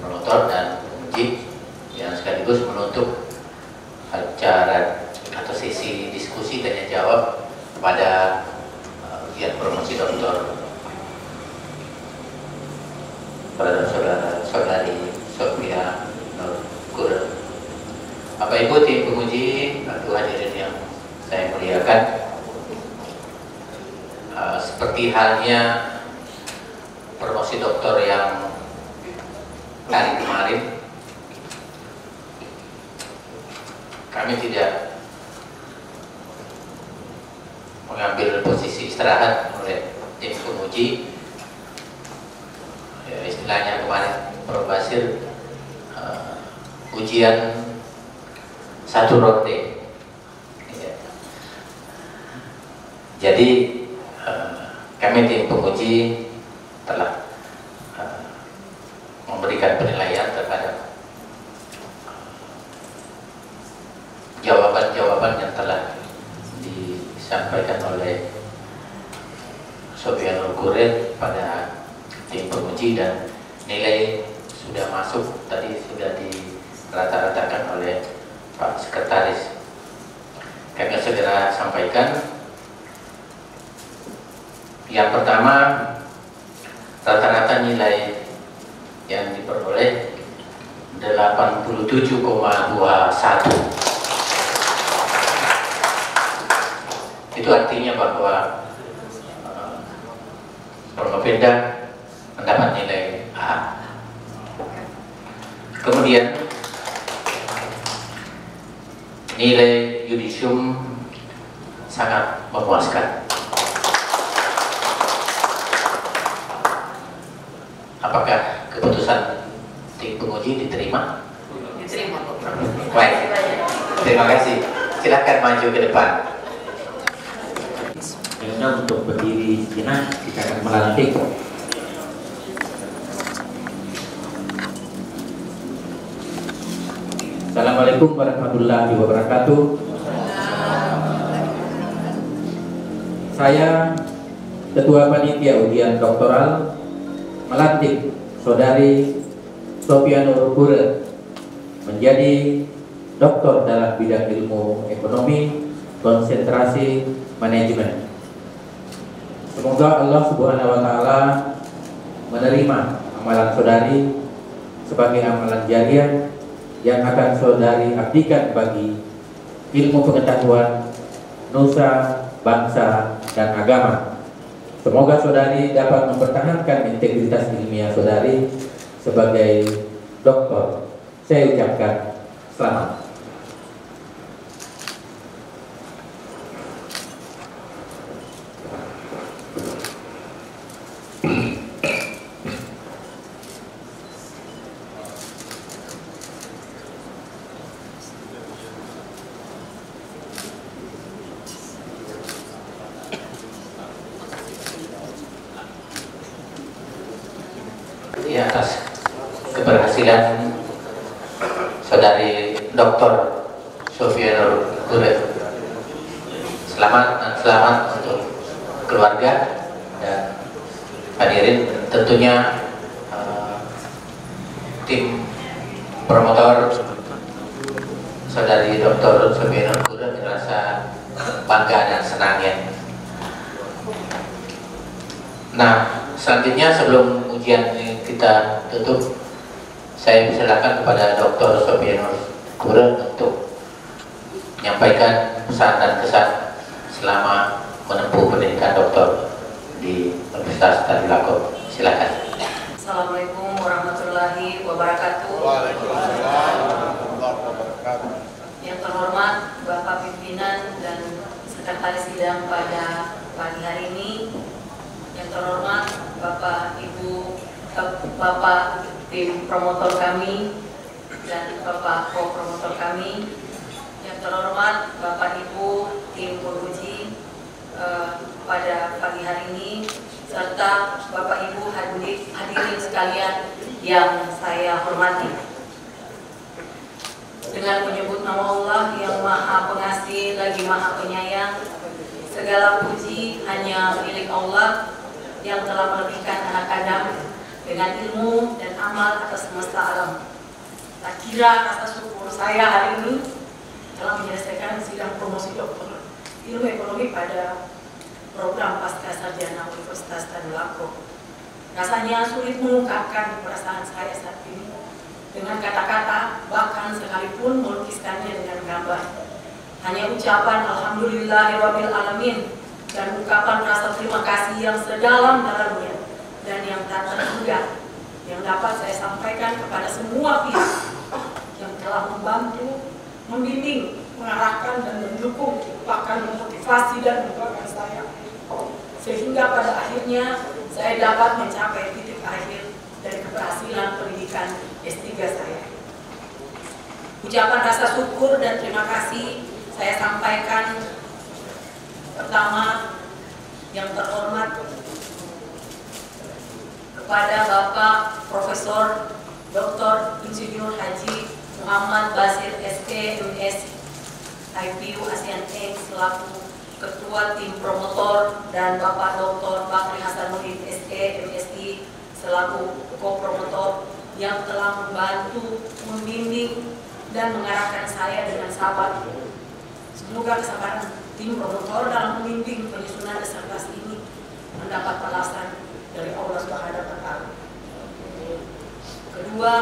B: promotor dan penguji yang sekaligus menutup acara atau sesi diskusi tanya jawab pada yang promosi Dr. pada saudari Sofia Nur Qurel. Bapak Ibu tim penguji, Bapak hadirin yang saya muliakan, seperti halnya promosi doktor yang hari kemarin, kami tidak mengambil posisi istirahat oleh tim penguji. Ya, istilahnya kemarin Prof. Basir ujian satu ronde. Ya. Jadi kami tim penguji telah memberikan penilaian terhadap jawaban-jawaban yang telah disampaikan oleh Sofyanur Ghurer pada tim penguji, dan nilai sudah masuk, tadi sudah dirata-ratakan oleh Pak Sekretaris. Kami segera sampaikan. Yang pertama, rata-rata nilai yang diperoleh 87,21. Itu artinya bahwa Forkopimda mendapat nilai A. Kemudian nilai yudisium sangat memuaskan. Apakah keputusan tim penguji diterima?
A: Diterima, Pak.
B: Baik, terima kasih. Silakan maju ke depan.
L: Untuk berdiri sejenak, kita akan melantik Assalamualaikum warahmatullahi wabarakatuh. Saya, Ketua Panitia Ujian Doktoral, melantik Saudari Sofyanur Ghurer menjadi doktor dalam bidang ilmu ekonomi, konsentrasi, manajemen. Semoga Allah Subhanahu wa Ta'ala menerima amalan saudari sebagai amalan jariah yang akan saudari abdikan bagi ilmu pengetahuan, nusa, bangsa, dan agama. Semoga saudari dapat mempertahankan integritas ilmiah saudari sebagai doktor. Saya ucapkan selamat.
B: Atas keberhasilan saudari Dr. Sofyanur Ghurer. Selamat dan selamat untuk keluarga dan hadirin. Tentunya tim promotor saudari Dr. Sofyanur Ghurer merasa bangga dan senangnya. Nah, selanjutnya sebelum ujian ini kita tutup, saya persilakan kepada Dr. Sofyanur Ghurer untuk menyampaikan pesan dan kesan selama menempuh pendidikan doktor di Universitas Tadulako. Silakan.
A: Assalamualaikum warahmatullahi wabarakatuh.
E: Waalaikumsalam warahmatullahi wabarakatuh.
A: Yang terhormat Bapak Pimpinan dan Sekretaris Sidang pada pagi hari ini, yang terhormat Bapak Ibu, Bapak tim promotor kami dan Bapak co-promotor kami, yang terhormat Bapak Ibu tim penguji pada pagi hari ini, serta Bapak Ibu hadirin sekalian yang saya hormati. Dengan menyebut nama Allah yang Maha Pengasih lagi Maha Penyayang, segala puji hanya milik Allah yang telah melebihkan anak Adam dengan ilmu dan amal atas semesta alam. Tak kira rasa syukur saya hari ini telah menyelesaikan sidang promosi doktor ilmu ekonomi pada program pasca sarjana Universitas Tadulako. Rasanya sulit mengungkapkan perasaan saya saat ini dengan kata-kata, bahkan sekalipun melukiskannya dengan gambar. Hanya ucapan Alhamdulillahirabbil alamin dan ungkapan rasa terima kasih yang sedalam-dalamnya dan yang tak terhingga yang dapat saya sampaikan kepada semua pihak yang telah membantu, membimbing,
M: mengarahkan dan mendukung, bahkan memotivasi dan mendoakan saya. Sehingga pada akhirnya saya dapat mencapai titik akhir dari keberhasilan pendidikan S3 saya. Ucapan rasa syukur dan terima kasih saya sampaikan pertama yang terhormat kepada Bapak Profesor Dr. Insinyur Haji Muhammad Basir SK MS IPU ASEAN X selaku Ketua Tim Promotor dan Bapak Dr. Bakri Hasanuddin SK MSI selaku Co-Promotor yang telah membantu, membimbing dan mengarahkan saya dengan sahabat. Semoga kesabaran tim promotor dalam membimbing penyusunan disertasi ini mendapat balasan dari Allah Subhanahu wa Ta'ala. Kedua,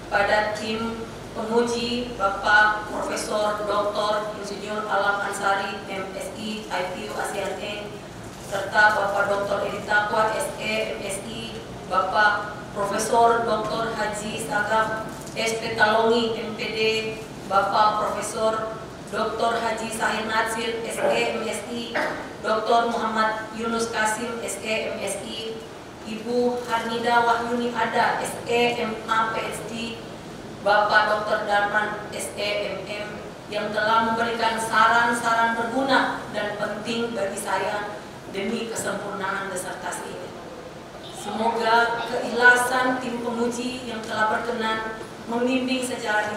M: pada tim penguji Bapak Profesor Dr. Insinyur Alam Ansari MSI IPU ASEAN X serta Bapak Dr. Edi Taqwa SE MSI, Bapak Profesor Dr. Haji Sagaf SP Talongi MPD, Bapak Profesor Dr. Haji Sahir Natsir SE MSI, Dr. Muhammad Yunus Kasim SE MSI, Ibu Hanida Wahyuni Ada SE MA PhD, Bapak Dr. Darman SE MM yang telah memberikan saran-saran berguna dan penting bagi saya demi kesempurnaan disertasi ini. Semoga keikhlasan tim penguji yang telah berkenan membimbing secara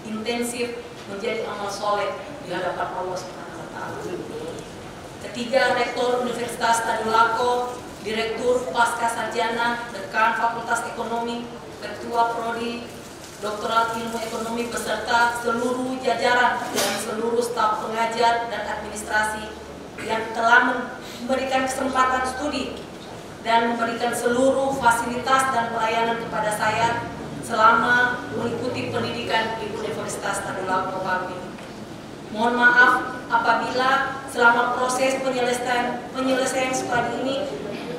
M: intensif menjadi amal soleh di hadapan Allah Subhanahu wa Ta'ala. Ketiga, Rektor Universitas Tadulako, Direktur Pasca Sarjana, Dekan Fakultas Ekonomi, Ketua Prodi Doktoral Ilmu Ekonomi beserta seluruh jajaran dan seluruh staf pengajar dan administrasi yang telah memberikan kesempatan studi dan memberikan seluruh fasilitas dan pelayanan kepada saya selama mengikuti pendidikan di Universitas Tadulako kami. Mohon maaf apabila selama proses penyelesaian studi ini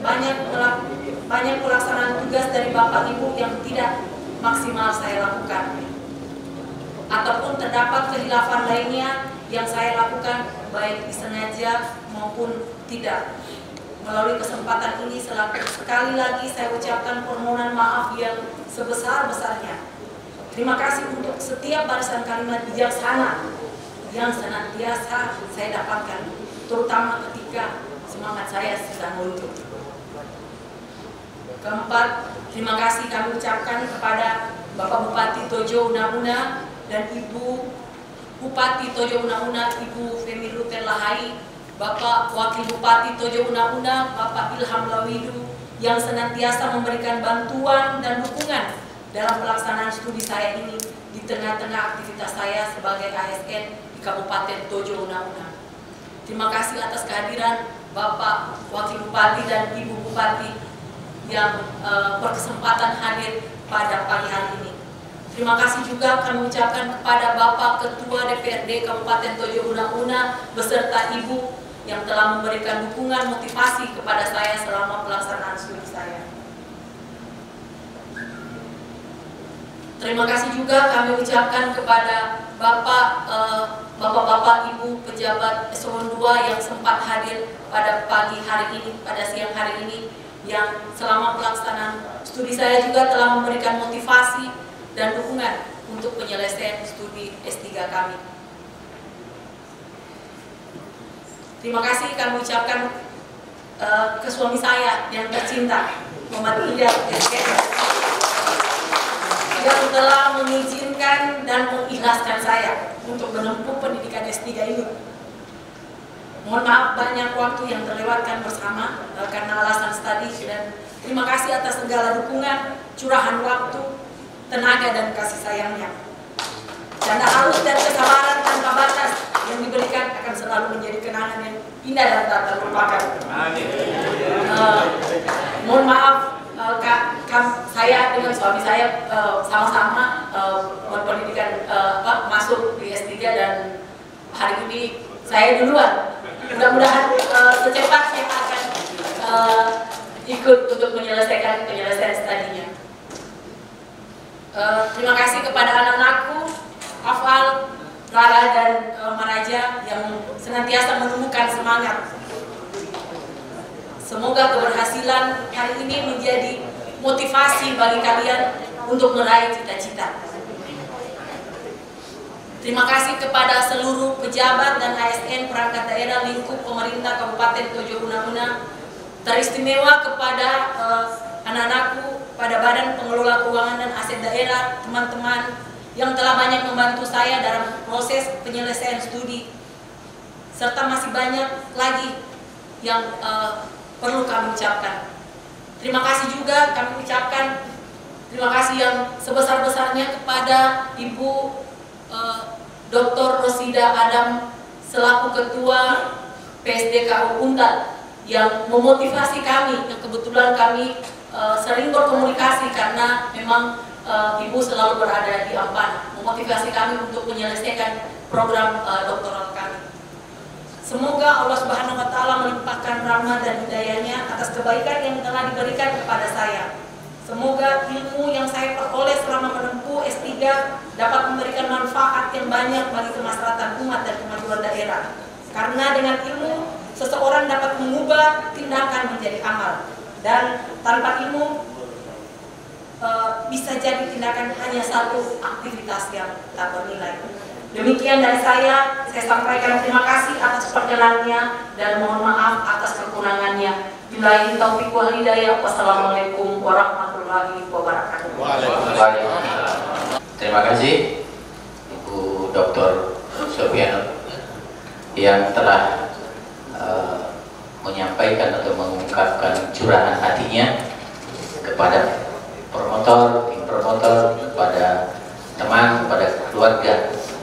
M: banyak pelaksanaan tugas dari Bapak Ibu yang tidak maksimal saya lakukan, ataupun terdapat kehilafan lainnya yang saya lakukan baik disengaja maupun tidak. Melalui kesempatan ini sekali lagi saya ucapkan permohonan maaf yang sebesar-besarnya. Terima kasih untuk setiap barisan kalimat bijaksana yang senantiasa saya dapatkan, terutama ketika semangat saya sedang luntur. Keempat, terima kasih kami ucapkan kepada Bapak Bupati Tojo Una-Una dan Ibu Bupati Tojo Una-Una, Ibu Femi Rutel Lahai, Bapak Wakil Bupati Tojo Una-Una, Bapak Ilham Lawidu yang senantiasa memberikan bantuan dan dukungan dalam pelaksanaan studi saya ini di tengah-tengah aktivitas saya sebagai ASN di Kabupaten Tojo Una-Una. Terima kasih atas kehadiran Bapak Wakil Bupati dan Ibu Bupati yang berkesempatan hadir pada pagi hari ini. Terima kasih juga kami ucapkan kepada Bapak Ketua DPRD Kabupaten Tojo Una-Una beserta Ibu yang telah memberikan dukungan motivasi kepada saya selama pelaksanaan studi saya. Terima kasih juga kami ucapkan kepada Bapak-Bapak Ibu pejabat eselon 2 yang sempat hadir pada pagi hari ini, pada siang hari ini, yang selama pelaksanaan studi saya juga telah memberikan motivasi dan dukungan untuk penyelesaian studi S3 kami. Terima kasih kami ucapkan ke suami saya yang tercinta, Muhammad Ida yang telah mengizinkan dan mengikhlaskan saya untuk menempuh pendidikan S3 ini. Mohon maaf banyak waktu yang terlewatkan bersama karena alasan studi, dan terima kasih atas segala dukungan, curahan waktu, tenaga dan kasih sayangnya. Canda halus dan kesabaran tanpa batas yang diberikan akan selalu menjadi kenangan yang indah dan tak terlupakan. Mohon maaf saya dengan suami saya sama-sama berpendidikan masuk di S3 dan hari ini saya duluan. Mudah-mudahan secepatnya akan ikut untuk menyelesaikan studinya. Terima kasih kepada anak-anakku, Afal, Rara dan Maraja yang senantiasa menumbuhkan semangat. Semoga keberhasilan hari ini menjadi motivasi bagi kalian untuk meraih cita-cita. Terima kasih kepada seluruh pejabat dan ASN perangkat daerah lingkup pemerintah Kabupaten Tojo Una-Una, teristimewa kepada anak-anakku pada Badan Pengelola Keuangan dan Aset Daerah, teman-teman yang telah banyak membantu saya dalam proses penyelesaian studi, serta masih banyak lagi yang perlu kami ucapkan. Terima kasih juga kami ucapkan terima kasih yang sebesar-besarnya kepada Ibu Dr. Rosida Adam selaku Ketua PSDKU Untal yang memotivasi kami, yang kebetulan kami sering berkomunikasi karena memang Ibu selalu berada di Ampana, memotivasi kami untuk menyelesaikan program doktoral kami. Semoga Allah Subhanahu wa Ta'ala melimpahkan rahmat dan hidayahnya atas kebaikan yang telah diberikan kepada saya. Semoga ilmu yang saya peroleh selama menempuh S3 dapat memberikan manfaat yang banyak bagi kemaslahatan umat dan kemajuan daerah. Karena dengan ilmu, seseorang dapat mengubah tindakan menjadi amal. Dan tanpa ilmu, bisa jadi tindakan hanya satu aktivitas yang tak bernilai. Demikian dari saya sampaikan terima kasih atas perkenannya dan mohon maaf atas kekurangannya. Billahi taufiq wal hidayah. Wassalamualaikum warahmatullahi wabarakatuh.
B: Waalaikumsalam. Terima kasih Ibu Dr. Sofiano yang telah menyampaikan atau mengungkapkan curahan hatinya kepada promotor, tim promotor, kepada teman, kepada keluarga,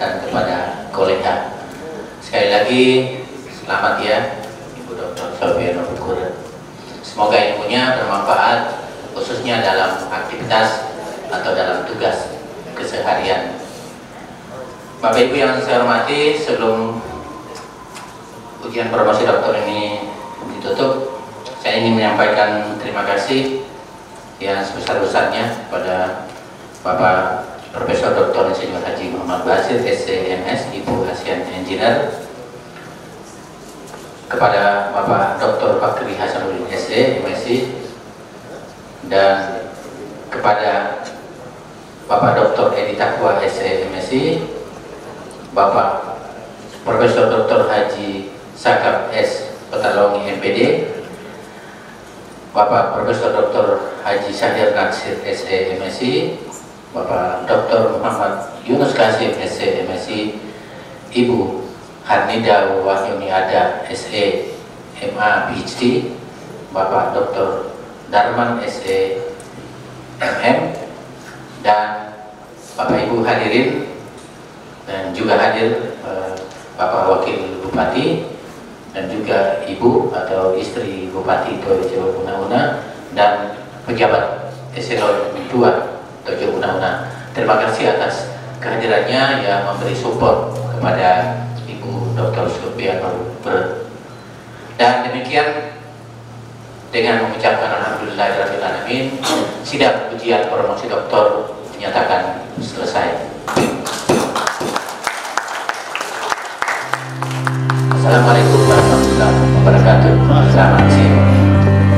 B: dan kepada kolega. Sekali lagi selamat ya Ibu Dr. Sofiano Bukur. Semoga ilmunya bermanfaat khususnya dalam aktivitas atau dalam tugas keseharian. Bapak Ibu yang saya hormati, sebelum ujian promosi doktor ini ditutup, saya ingin menyampaikan terima kasih yang sebesar-besarnya kepada Bapak Profesor Dr. Insinyur Haji Muhammad Basir, SCMS, Ibu Asian Engineer, kepada Bapak Dr. Fakri Hasanuddin, SE, MSc, dan kepada Bapak Dr. Edi Takwa, SE, MSc, Bapak Profesor Dr. Haji Sakap S. Petalongi, MPD, Bapak Profesor Dr. Haji Syahir Natsir, SE, MSc, Bapak Dr. Muhammad Yunus Kasim, SE, MSc, Ibu Hanida Wahyuni Ada, SE, MA, PhD, Bapak Dr. Darman, SE, MM, dan Bapak Ibu hadirin, dan juga hadir Bapak Wakil Bupati, dan juga Ibu atau istri Bupati Tojo Una-Una, dan pejabat eselon 2 Tojo Una-Una. Terima kasih atas kehadirannya yang memberi support kepada Ibu Dr. Sofiano. Dan demikian, dengan mengucapkan alhamdulillahirabbil alamin, sidang ujian promosi doktor dinyatakan selesai. Assalamualaikum warahmatullahi wabarakatuh. Selamat siang.